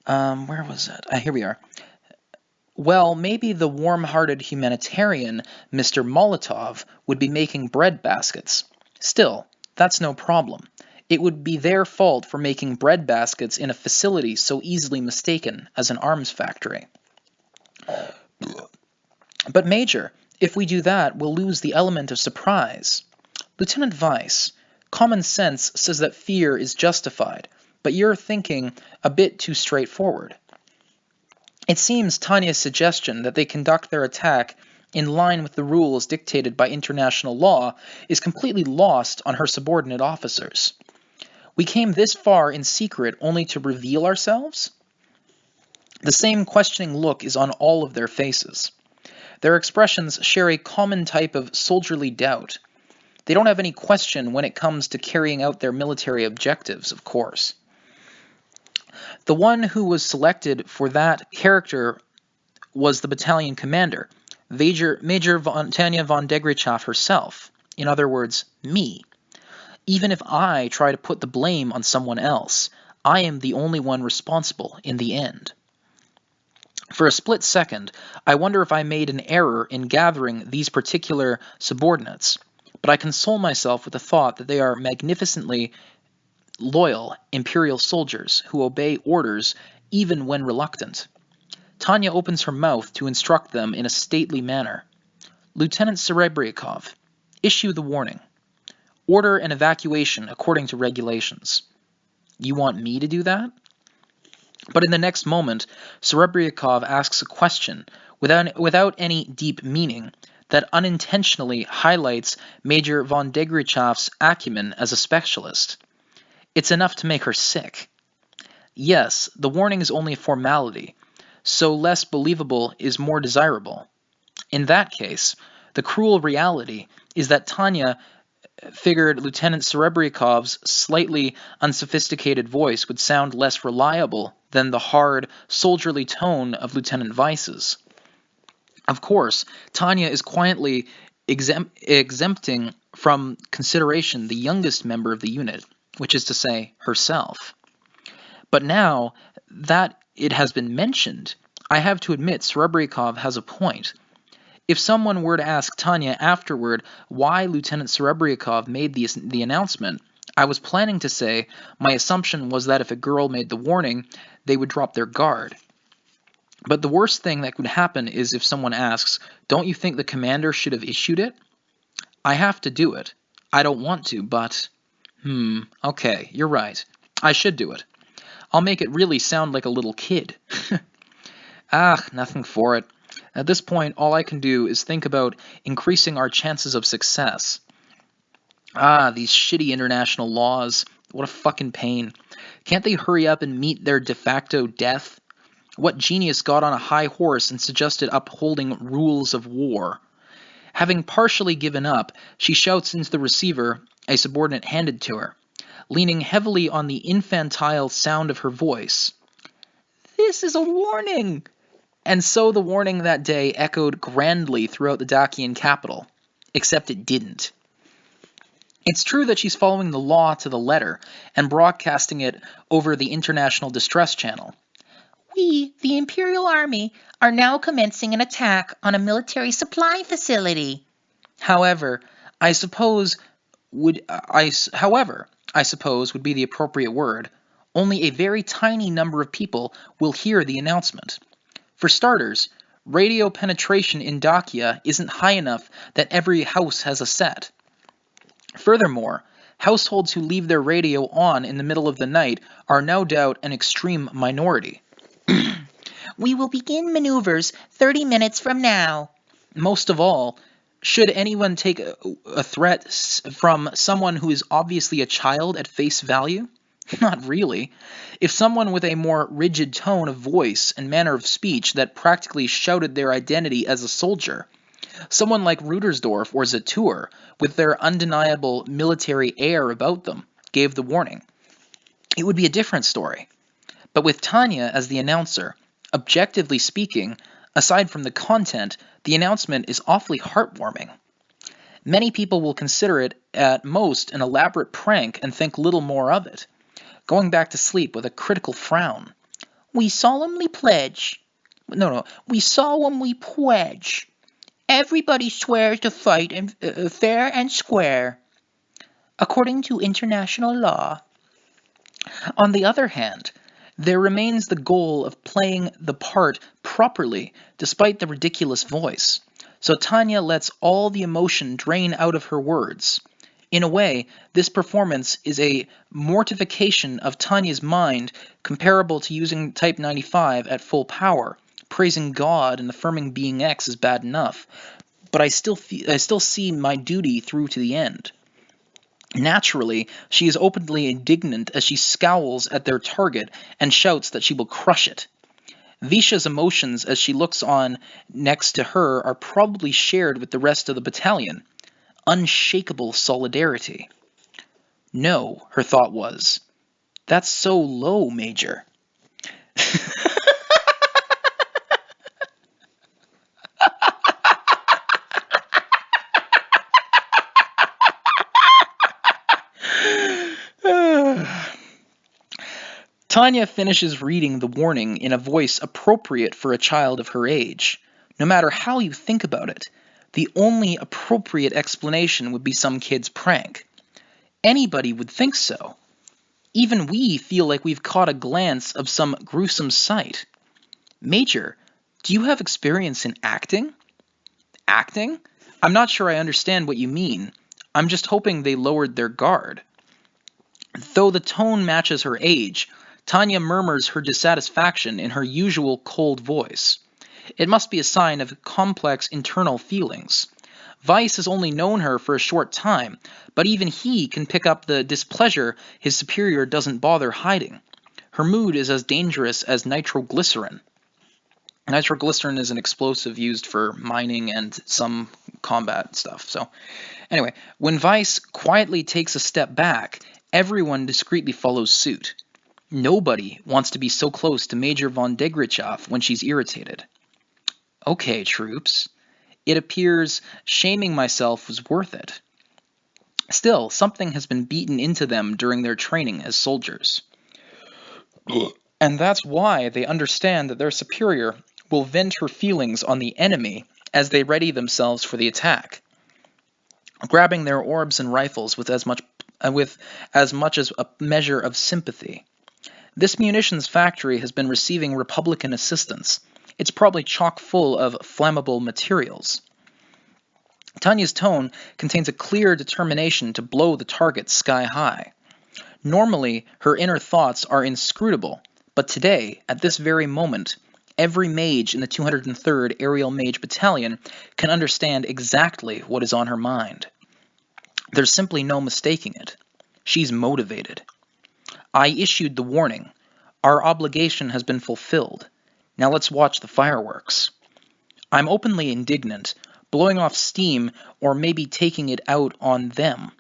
Where was it? Here we are. Well, maybe the warm-hearted humanitarian Mr. Molotov would be making bread baskets. Still, that's no problem. It would be their fault for making bread baskets in a facility so easily mistaken as an arms factory. But Major, if we do that, we'll lose the element of surprise. Lieutenant Weiss, common sense says that fear is justified, but you're thinking a bit too straightforward. It seems Tanya's suggestion that they conduct their attack in line with the rules dictated by international law is completely lost on her subordinate officers. We came this far in secret only to reveal ourselves? The same questioning look is on all of their faces. Their expressions share a common type of soldierly doubt. They don't have any question when it comes to carrying out their military objectives, of course. The one who was selected for that character was the battalion commander, Major Tanya von Degrichoff herself. In other words, me. Even if I try to put the blame on someone else, I am the only one responsible in the end. For a split second, I wonder if I made an error in gathering these particular subordinates, but I console myself with the thought that they are magnificently loyal imperial soldiers who obey orders even when reluctant. Tanya opens her mouth to instruct them in a stately manner. Lieutenant Serebryakov, issue the warning. Order an evacuation according to regulations. You want me to do that? But in the next moment, Serebryakov asks a question without any deep meaning that unintentionally highlights Major von Degrichoff's acumen as a specialist. It's enough to make her sick. Yes, the warning is only a formality, so less believable is more desirable. In that case, the cruel reality is that Tanya figured Lieutenant Serebryakov's slightly unsophisticated voice would sound less reliable than the hard, soldierly tone of Lieutenant Weiss's. Of course, Tanya is quietly exempting from consideration the youngest member of the unit, which is to say, herself. But now that it has been mentioned, I have to admit Serebryakov has a point. If someone were to ask Tanya afterward why Lieutenant Serebryakov made the announcement, I was planning to say my assumption was that if a girl made the warning, they would drop their guard. But the worst thing that could happen is if someone asks, don't you think the commander should have issued it? I have to do it. I don't want to, but... okay, you're right. I should do it. I'll make it really sound like a little kid. Nothing for it. At this point, all I can do is think about increasing our chances of success. These shitty international laws. What a fucking pain. Can't they hurry up and meet their de facto death? What genius got on a high horse and suggested upholding rules of war? Having partially given up, she shouts into the receiver a subordinate handed to her, leaning heavily on the infantile sound of her voice. This is a warning! And so the warning that day echoed grandly throughout the Dakian capital, except it didn't. It's true that she's following the law to the letter and broadcasting it over the International Distress Channel. We, the Imperial Army, are now commencing an attack on a military supply facility. However, I suppose would be the appropriate word. Only a very tiny number of people will hear the announcement. For starters, radio penetration in Dakia isn't high enough that every house has a set. Furthermore, households who leave their radio on in the middle of the night are no doubt an extreme minority. We will begin maneuvers 30 minutes from now. Most of all, should anyone take a threat from someone who is obviously a child at face value? Not really. If someone with a more rigid tone of voice and manner of speech that practically shouted their identity as a soldier, someone like Rudersdorf or Zatur, with their undeniable military air about them, gave the warning, it would be a different story. But with Tanya as the announcer, objectively speaking, aside from the content, the announcement is awfully heartwarming. Many people will consider it at most an elaborate prank and think little more of it, going back to sleep with a critical frown. We solemnly pledge. We solemnly pledge. Everybody swears to fight fair and square, according to international law. On the other hand, there remains the goal of playing the part properly despite the ridiculous voice. So Tanya lets all the emotion drain out of her words. In a way, this performance is a mortification of Tanya's mind comparable to using Type 95 at full power. Praising God and affirming being X is bad enough, but I still see my duty through to the end. Naturally, she is openly indignant as she scowls at their target and shouts that she will crush it. Visha's emotions as she looks on next to her are probably shared with the rest of the battalion. unshakable solidarity. No, her thought was, that's so low, Major. Tanya finishes reading the warning in a voice appropriate for a child of her age. No matter how you think about it, the only appropriate explanation would be some kid's prank. Anybody would think so. Even we feel like we've caught a glance of some gruesome sight. Major, do you have experience in acting? Acting? I'm not sure I understand what you mean. I'm just hoping they lowered their guard. Though the tone matches her age, Tanya murmurs her dissatisfaction in her usual cold voice. It must be a sign of complex internal feelings. Weiss has only known her for a short time, but even he can pick up the displeasure his superior doesn't bother hiding. Her mood is as dangerous as nitroglycerin. Nitroglycerin is an explosive used for mining and some combat stuff. So, anyway, when Weiss quietly takes a step back, everyone discreetly follows suit. Nobody wants to be so close to Major von Degrichow when she's irritated. Okay, troops. It appears shaming myself was worth it. Still, something has been beaten into them during their training as soldiers. And that's why they understand that their superior will vent her feelings on the enemy as they ready themselves for the attack, grabbing their orbs and rifles with as much as a measure of sympathy. This munitions factory has been receiving Republican assistance. It's probably chock full of flammable materials. Tanya's tone contains a clear determination to blow the target sky high. Normally, her inner thoughts are inscrutable, but today, at this very moment, every mage in the 203rd Aerial Mage Battalion can understand exactly what is on her mind. There's simply no mistaking it. She's motivated. I issued the warning. Our obligation has been fulfilled. Now let's watch the fireworks. I'm openly indignant, blowing off steam or maybe taking it out on them.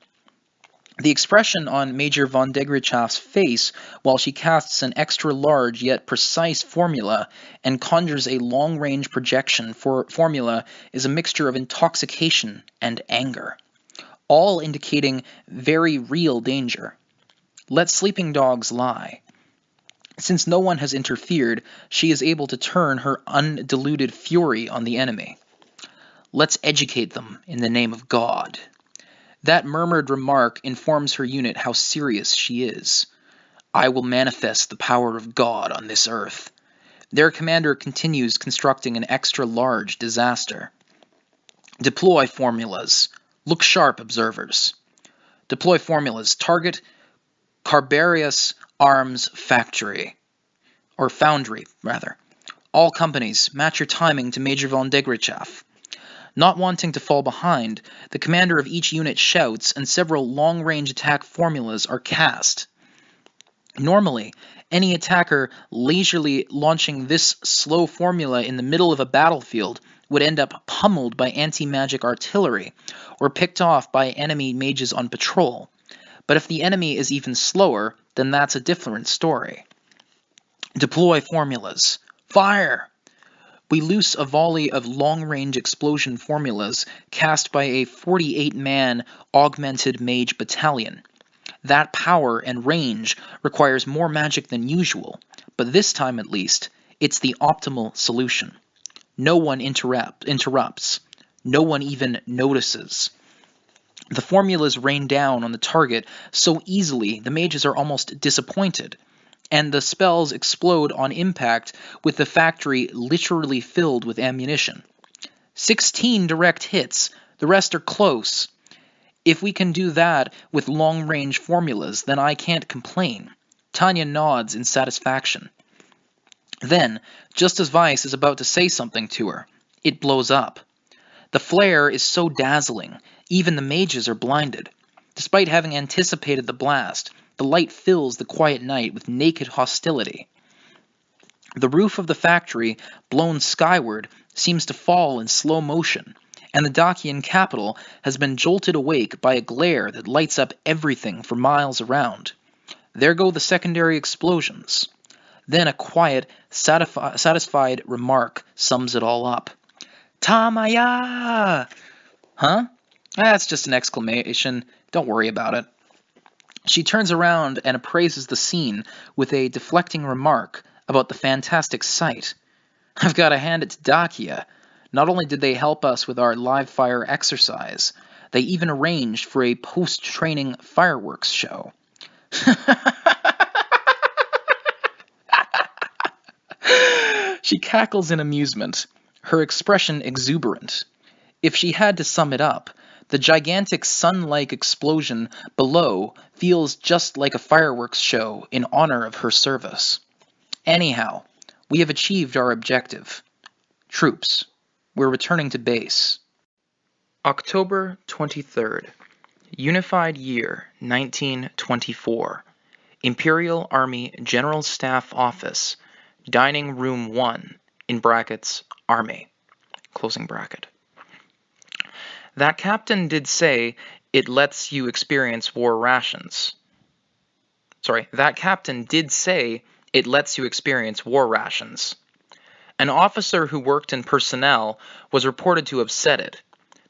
The expression on Major von Degrichow's face while she casts an extra-large yet precise formula and conjures a long-range projection formula is a mixture of intoxication and anger, all indicating very real danger. Let sleeping dogs lie. Since no one has interfered, she is able to turn her undiluted fury on the enemy. Let's educate them in the name of God. That murmured remark informs her unit how serious she is. I will manifest the power of God on this earth. Their commander continues constructing an extra-large disaster. Deploy formulas. Look sharp, observers. Deploy formulas. Target Carbarius Arms Factory. Or Foundry, rather. All companies, match your timing to Major von Degrichow. Not wanting to fall behind, the commander of each unit shouts and several long-range attack formulas are cast. Normally, any attacker leisurely launching this slow formula in the middle of a battlefield would end up pummeled by anti-magic artillery or picked off by enemy mages on patrol. But if the enemy is even slower, then that's a different story. Deploy formulas. Fire! We loose a volley of long-range explosion formulas cast by a 48-man augmented mage battalion. That power and range requires more magic than usual, but this time at least, it's the optimal solution. No one interrupts. No one even notices. The formulas rain down on the target so easily the mages are almost disappointed, and the spells explode on impact with the factory literally filled with ammunition. 16 direct hits, the rest are close. If we can do that with long-range formulas, then I can't complain. Tanya nods in satisfaction. Then, just as Weiss is about to say something to her, it blows up. The flare is so dazzling, even the mages are blinded. Despite having anticipated the blast, the light fills the quiet night with naked hostility. The roof of the factory, blown skyward, seems to fall in slow motion, and the Dakian capital has been jolted awake by a glare that lights up everything for miles around. There go the secondary explosions. Then a quiet, satisfied remark sums it all up. Tamaya! Huh? That's just an exclamation. Don't worry about it. She turns around and appraises the scene with a deflecting remark about the fantastic sight. I've got to hand it to Dakia. Not only did they help us with our live fire exercise, they even arranged for a post-training fireworks show. She cackles in amusement, her expression exuberant. If she had to sum it up, the gigantic sun-like explosion below feels just like a fireworks show in honor of her service. Anyhow, we have achieved our objective. Troops, we're returning to base. October 23rd. Unified Year 1924. Imperial Army General Staff Office, Dining Room 1, in brackets, Army, closing bracket. That captain did say it lets you experience war rations. That captain did say it lets you experience war rations. An officer who worked in personnel was reported to have said it.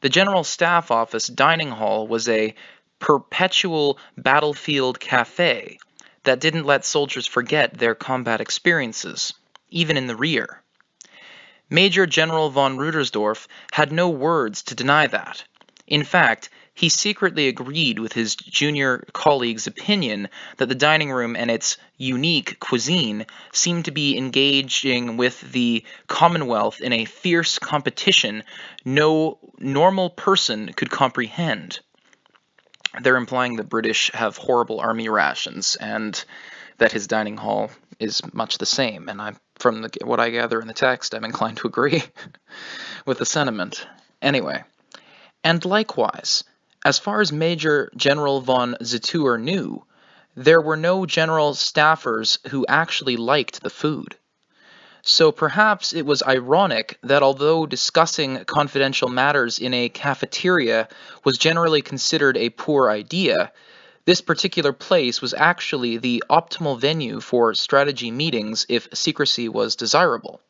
The General Staff Office dining hall was a perpetual battlefield cafe that didn't let soldiers forget their combat experiences, even in the rear. Major General von Rudersdorf had no words to deny that. In fact, he secretly agreed with his junior colleague's opinion that the dining room and its unique cuisine seemed to be engaging with the Commonwealth in a fierce competition no normal person could comprehend. They're implying the British have horrible army rations and that his dining hall is much the same. And from what I gather in the text, I'm inclined to agree with the sentiment. Anyway, and likewise, as far as Major General von Zetour knew, there were no general staffers who actually liked the food. So perhaps it was ironic that although discussing confidential matters in a cafeteria was generally considered a poor idea, this particular place was actually the optimal venue for strategy meetings if secrecy was desirable.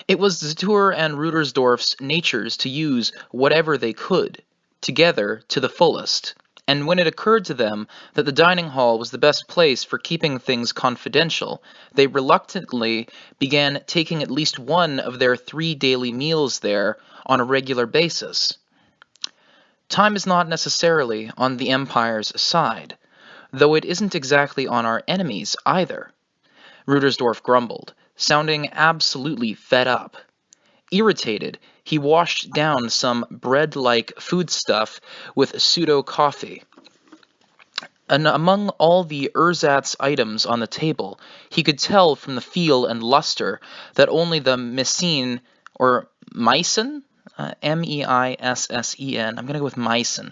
It was Zetour and Rudersdorf's natures to use whatever they could, together to the fullest. And when it occurred to them that the dining hall was the best place for keeping things confidential, they reluctantly began taking at least one of their 3 daily meals there on a regular basis. Time is not necessarily on the Empire's side, though it isn't exactly on our enemies either, Rudersdorf grumbled, sounding absolutely fed up. Irritated, he washed down some bread-like foodstuff with pseudo-coffee. And among all the ersatz items on the table, he could tell from the feel and luster that only the Meissen, or Meissen? M-E-I-S-S-E-N. I'm going to go with Meissen.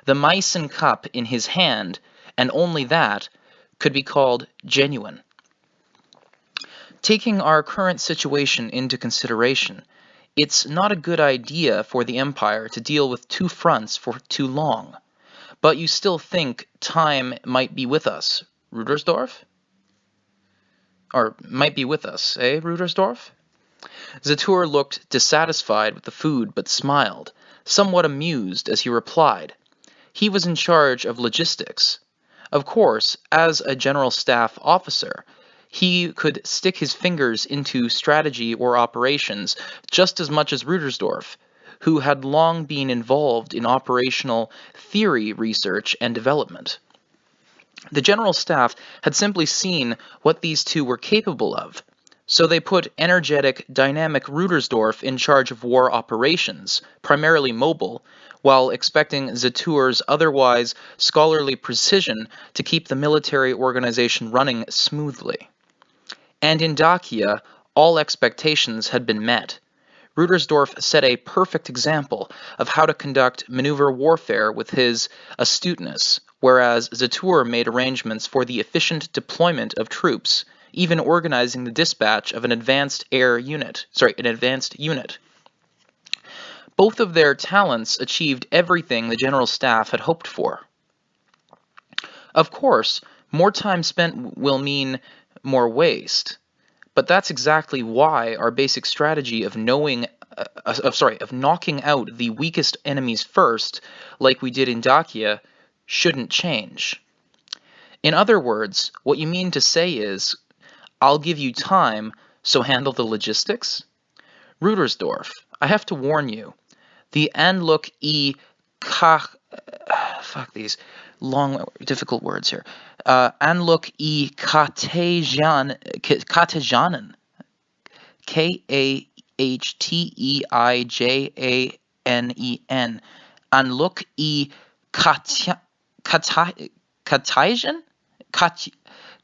The Meissen cup in his hand, and only that, could be called genuine. Taking our current situation into consideration, it's not a good idea for the Empire to deal with 2 fronts for too long. But you still think time might be with us, Rudersdorf? Or might be with us, eh, Rudersdorf? Zetour looked dissatisfied with the food but smiled, somewhat amused as he replied. He was in charge of logistics. Of course, as a general staff officer, he could stick his fingers into strategy or operations just as much as Rudersdorf, who had long been involved in operational theory research and development. The general staff had simply seen what these two were capable of, so they put energetic, dynamic Rudersdorf in charge of war operations, primarily mobile, while expecting Zetour's otherwise scholarly precision to keep the military organization running smoothly. And in Dakia, all expectations had been met. Rudersdorf set a perfect example of how to conduct maneuver warfare with his astuteness, whereas Zetour made arrangements for the efficient deployment of troops, even organizing the dispatch of an advanced unit. Both of their talents achieved everything the General Staff had hoped for. Of course, more time spent will mean more waste, but that's exactly why our basic strategy of knocking out the weakest enemies first, like we did in Dakia, shouldn't change. In other words, what you mean to say is, I'll give you time, so handle the logistics? Rudersdorf, I have to warn you, the Anluk fuck these long, difficult words here. Anluk Katejanen, Khahteijanen, Anluk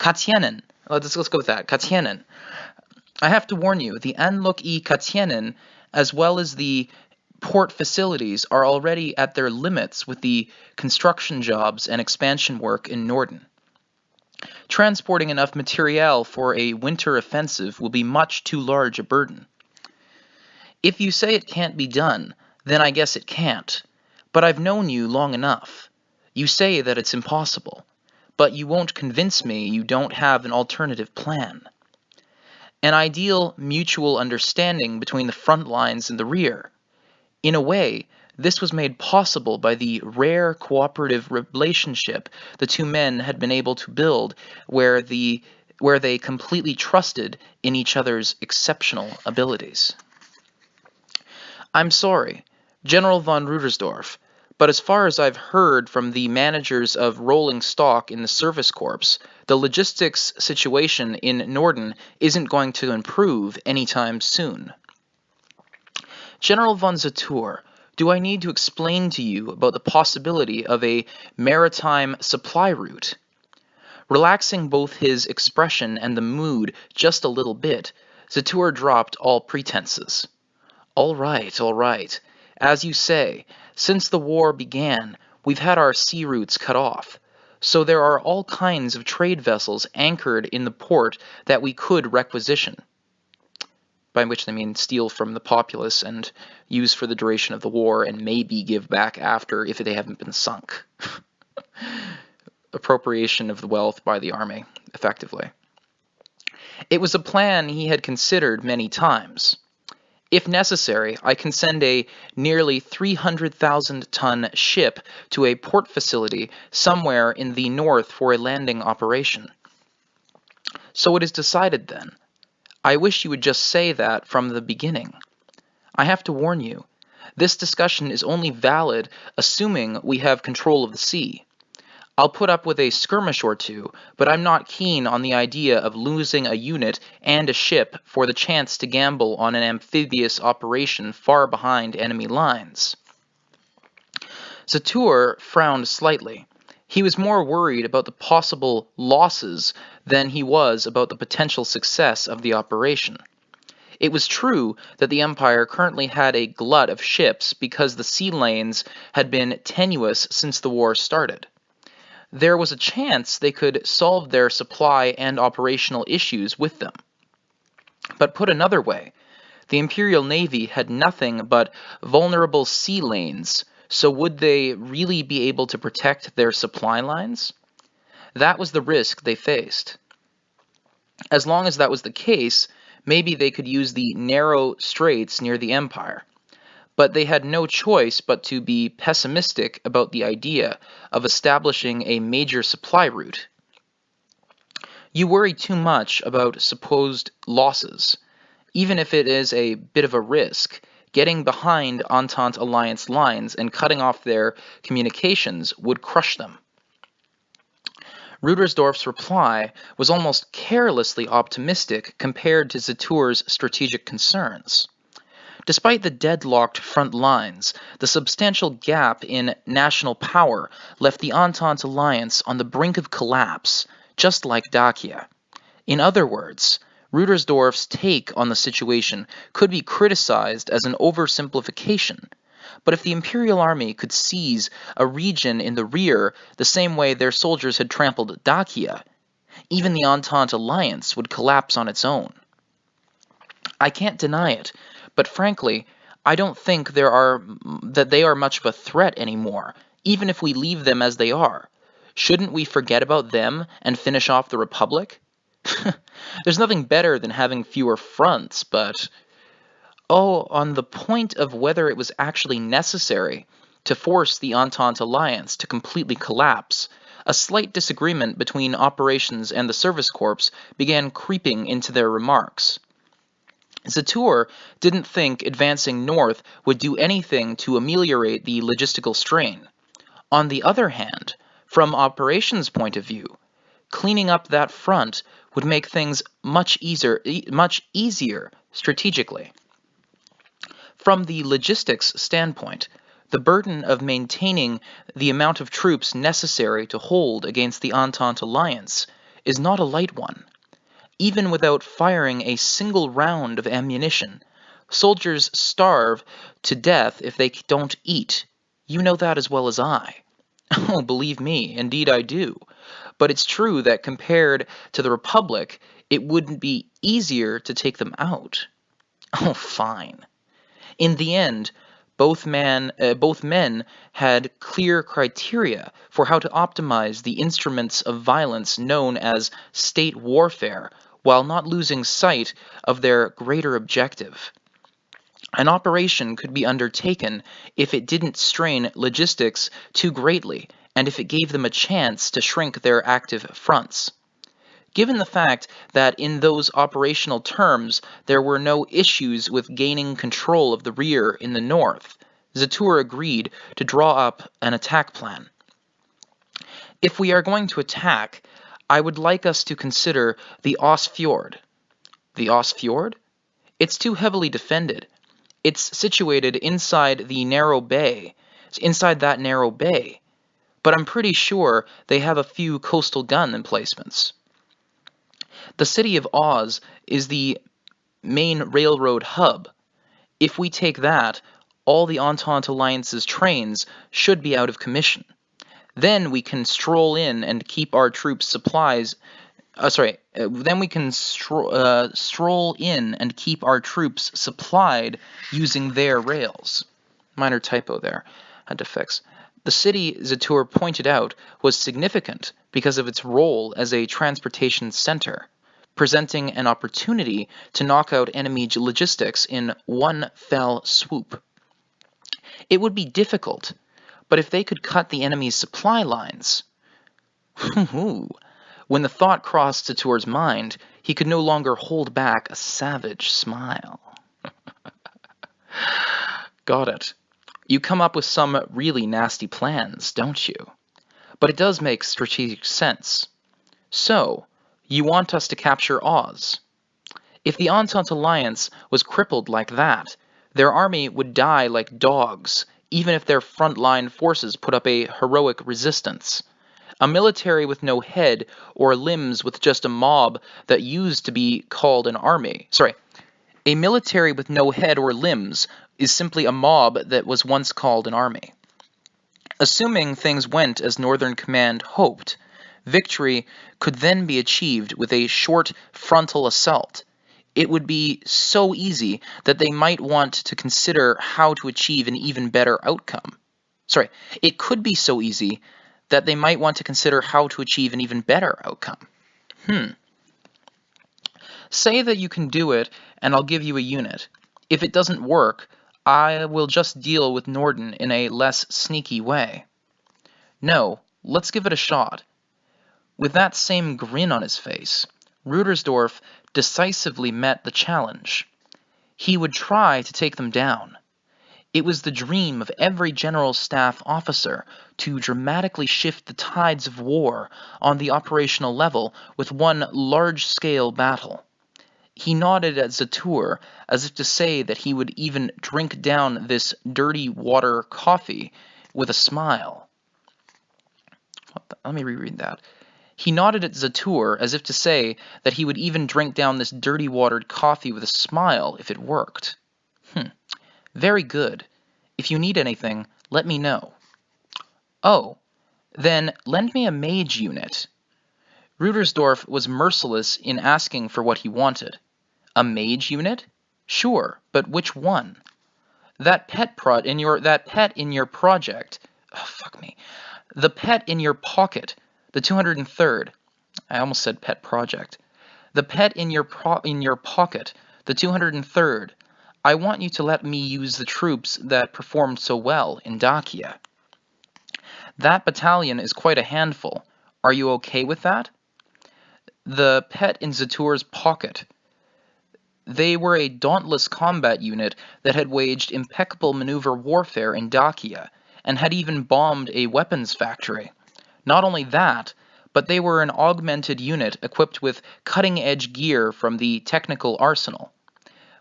Katienen. Let's go with that. Katienen. I have to warn you, the Anluk Katienen, as well as the port facilities, are already at their limits with the construction jobs and expansion work in Norden. Transporting enough materiel for a winter offensive will be much too large a burden. If you say it can't be done, then I guess it can't. But I've known you long enough. You say that it's impossible, but you won't convince me you don't have an alternative plan. An ideal mutual understanding between the front lines and the rear. In a way, this was made possible by the rare cooperative relationship the two men had been able to build where they completely trusted in each other's exceptional abilities. I'm sorry, General von Rudersdorf, but as far as I've heard from the managers of rolling stock in the service corps, the logistics situation in Norden isn't going to improve anytime soon. General von Zatur, do I need to explain to you about the possibility of a maritime supply route? Relaxing both his expression and the mood just a little bit, Zatur dropped all pretenses. All right. As you say, since the war began, we've had our sea routes cut off, so there are all kinds of trade vessels anchored in the port that we could requisition. By which they mean steal from the populace and use for the duration of the war and maybe give back after if they haven't been sunk. Appropriation of the wealth by the army, effectively. It was a plan he had considered many times. If necessary, I can send a nearly 300,000-ton ship to a port facility somewhere in the north for a landing operation. So it is decided then. I wish you would just say that from the beginning. I have to warn you, this discussion is only valid assuming we have control of the sea. I'll put up with a skirmish or two, but I'm not keen on the idea of losing a unit and a ship for the chance to gamble on an amphibious operation far behind enemy lines. Zatur frowned slightly. He was more worried about the possible losses than he was about the potential success of the operation. It was true that the Empire currently had a glut of ships because the sea lanes had been tenuous since the war started. There was a chance they could solve their supply and operational issues with them. But put another way, the Imperial Navy had nothing but vulnerable sea lanes, so would they really be able to protect their supply lines? That was the risk they faced. As long as that was the case, maybe they could use the narrow straits near the Empire. But they had no choice but to be pessimistic about the idea of establishing a major supply route. You worry too much about supposed losses. Even if it is a bit of a risk, getting behind Entente Alliance lines and cutting off their communications would crush them. Rudersdorf's reply was almost carelessly optimistic compared to Zatur's strategic concerns. Despite the deadlocked front lines, the substantial gap in national power left the Entente Alliance on the brink of collapse, just like Dakia. In other words, Rudersdorf's take on the situation could be criticized as an oversimplification, but if the Imperial Army could seize a region in the rear the same way their soldiers had trampled Dakia, even the Entente Alliance would collapse on its own. I can't deny it, but frankly, I don't think that they are much of a threat anymore, even if we leave them as they are. Shouldn't we forget about them and finish off the Republic? There's nothing better than having fewer fronts, but... Oh, on the point of whether it was actually necessary to force the Entente alliance to completely collapse, a slight disagreement between operations and the Service Corps began creeping into their remarks. Zatour didn't think advancing north would do anything to ameliorate the logistical strain. On the other hand, from operations' point of view, cleaning up that front would make things much easier strategically. From the logistics standpoint, the burden of maintaining the amount of troops necessary to hold against the Entente alliance is not a light one. Even without firing a single round of ammunition, soldiers starve to death if they don't eat. You know that as well as I. Oh, believe me, indeed I do. But it's true that compared to the Republic, it wouldn't be easier to take them out. Oh, fine. In the end, both men had clear criteria for how to optimize the instruments of violence known as state warfare, while not losing sight of their greater objective. An operation could be undertaken if it didn't strain logistics too greatly, and if it gave them a chance to shrink their active fronts. Given the fact that in those operational terms there were no issues with gaining control of the rear in the north, Zatour agreed to draw up an attack plan. If we are going to attack, I would like us to consider the Osfjord. The Osfjord? It's too heavily defended. It's situated inside that narrow bay, but I'm pretty sure they have a few coastal gun emplacements. The city of Oz is the main railroad hub. If we take that, all the Entente Alliance's trains should be out of commission. Then we can stroll in and keep our troops supplies. Then we can stroll in and keep our troops supplied using their rails. Minor typo there. Had to fix. The city, Zatour pointed out, was significant because of its role as a transportation center, presenting an opportunity to knock out enemy logistics in one fell swoop. It would be difficult, but if they could cut the enemy's supply lines... When the thought crossed Zatour's mind, he could no longer hold back a savage smile. Got it. You come up with some really nasty plans, don't you? But it does make strategic sense. So, you want us to capture Oz. If the Entente Alliance was crippled like that, their army would die like dogs, even if their frontline forces put up a heroic resistance. A military with no head or limbs with just a mob that used to be called an army. A military with no head or limbs is simply a mob that was once called an army. Assuming things went as Northern Command hoped, victory could then be achieved with a short frontal assault. It would be so easy that they might want to consider how to achieve an even better outcome. It could be so easy that they might want to consider how to achieve an even better outcome. Say that you can do it, and I'll give you a unit. If it doesn't work, I will just deal with Norden in a less sneaky way. No, let's give it a shot. With that same grin on his face, Rudersdorf decisively met the challenge. He would try to take them down. It was the dream of every general staff officer to dramatically shift the tides of war on the operational level with one large-scale battle. He nodded at Zatour as if to say that he would even drink down this dirty water coffee with a smile. Let me reread that. He nodded at Zatour as if to say that he would even drink down this dirty watered coffee with a smile if it worked. Very good. If you need anything, let me know. Oh, then lend me a mage unit. Rudersdorf was merciless in asking for what he wanted. A mage unit? Sure, but which one? That pet in your project. Oh, fuck me. The pet in your pocket. The 203rd. I almost said pet project. The pet in your pocket. The 203rd. I want you to let me use the troops that performed so well in Dakia. That battalion is quite a handful. Are you okay with that? The pet in Zatur's pocket. They were a dauntless combat unit that had waged impeccable maneuver warfare in Dakia, and had even bombed a weapons factory. Not only that, but they were an augmented unit equipped with cutting-edge gear from the technical arsenal.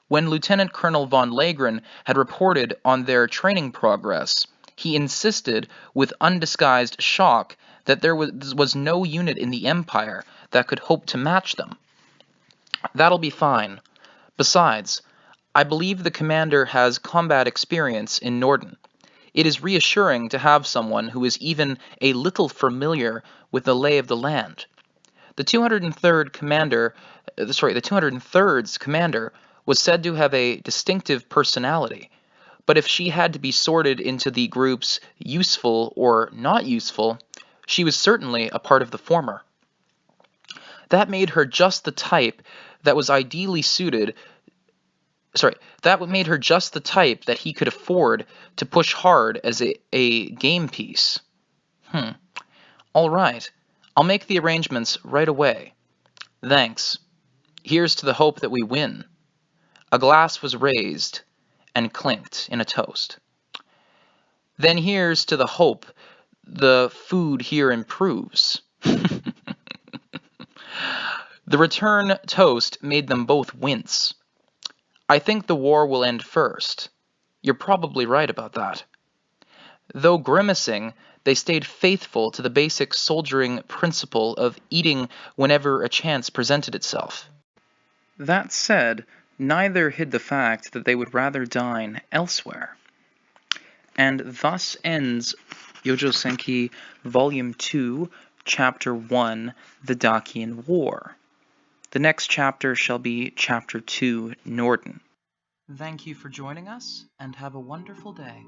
When Lieutenant Colonel von Legren had reported on their training progress, he insisted with undisguised shock that there was no unit in the Empire that could hope to match them. That'll be fine. Besides, I believe the commander has combat experience in Norden. It is reassuring to have someone who is even a little familiar with the lay of the land. The 203rd's commander was said to have a distinctive personality, but if she had to be sorted into the groups useful or not useful, she was certainly a part of the former. That made her just the type that was ideally suited. That made her just the type that he could afford to push hard as a game piece. All right. I'll make the arrangements right away. Thanks. Here's to the hope that we win. A glass was raised and clinked in a toast. Then here's to the hope the food here improves. The return toast made them both wince. I think the war will end first. You're probably right about that. Though grimacing, they stayed faithful to the basic soldiering principle of eating whenever a chance presented itself. That said, neither hid the fact that they would rather dine elsewhere. And thus ends Youjo Senki Volume 2, Chapter 1, The Dakian War. The next chapter shall be Chapter 2, Norden. Thank you for joining us, and have a wonderful day.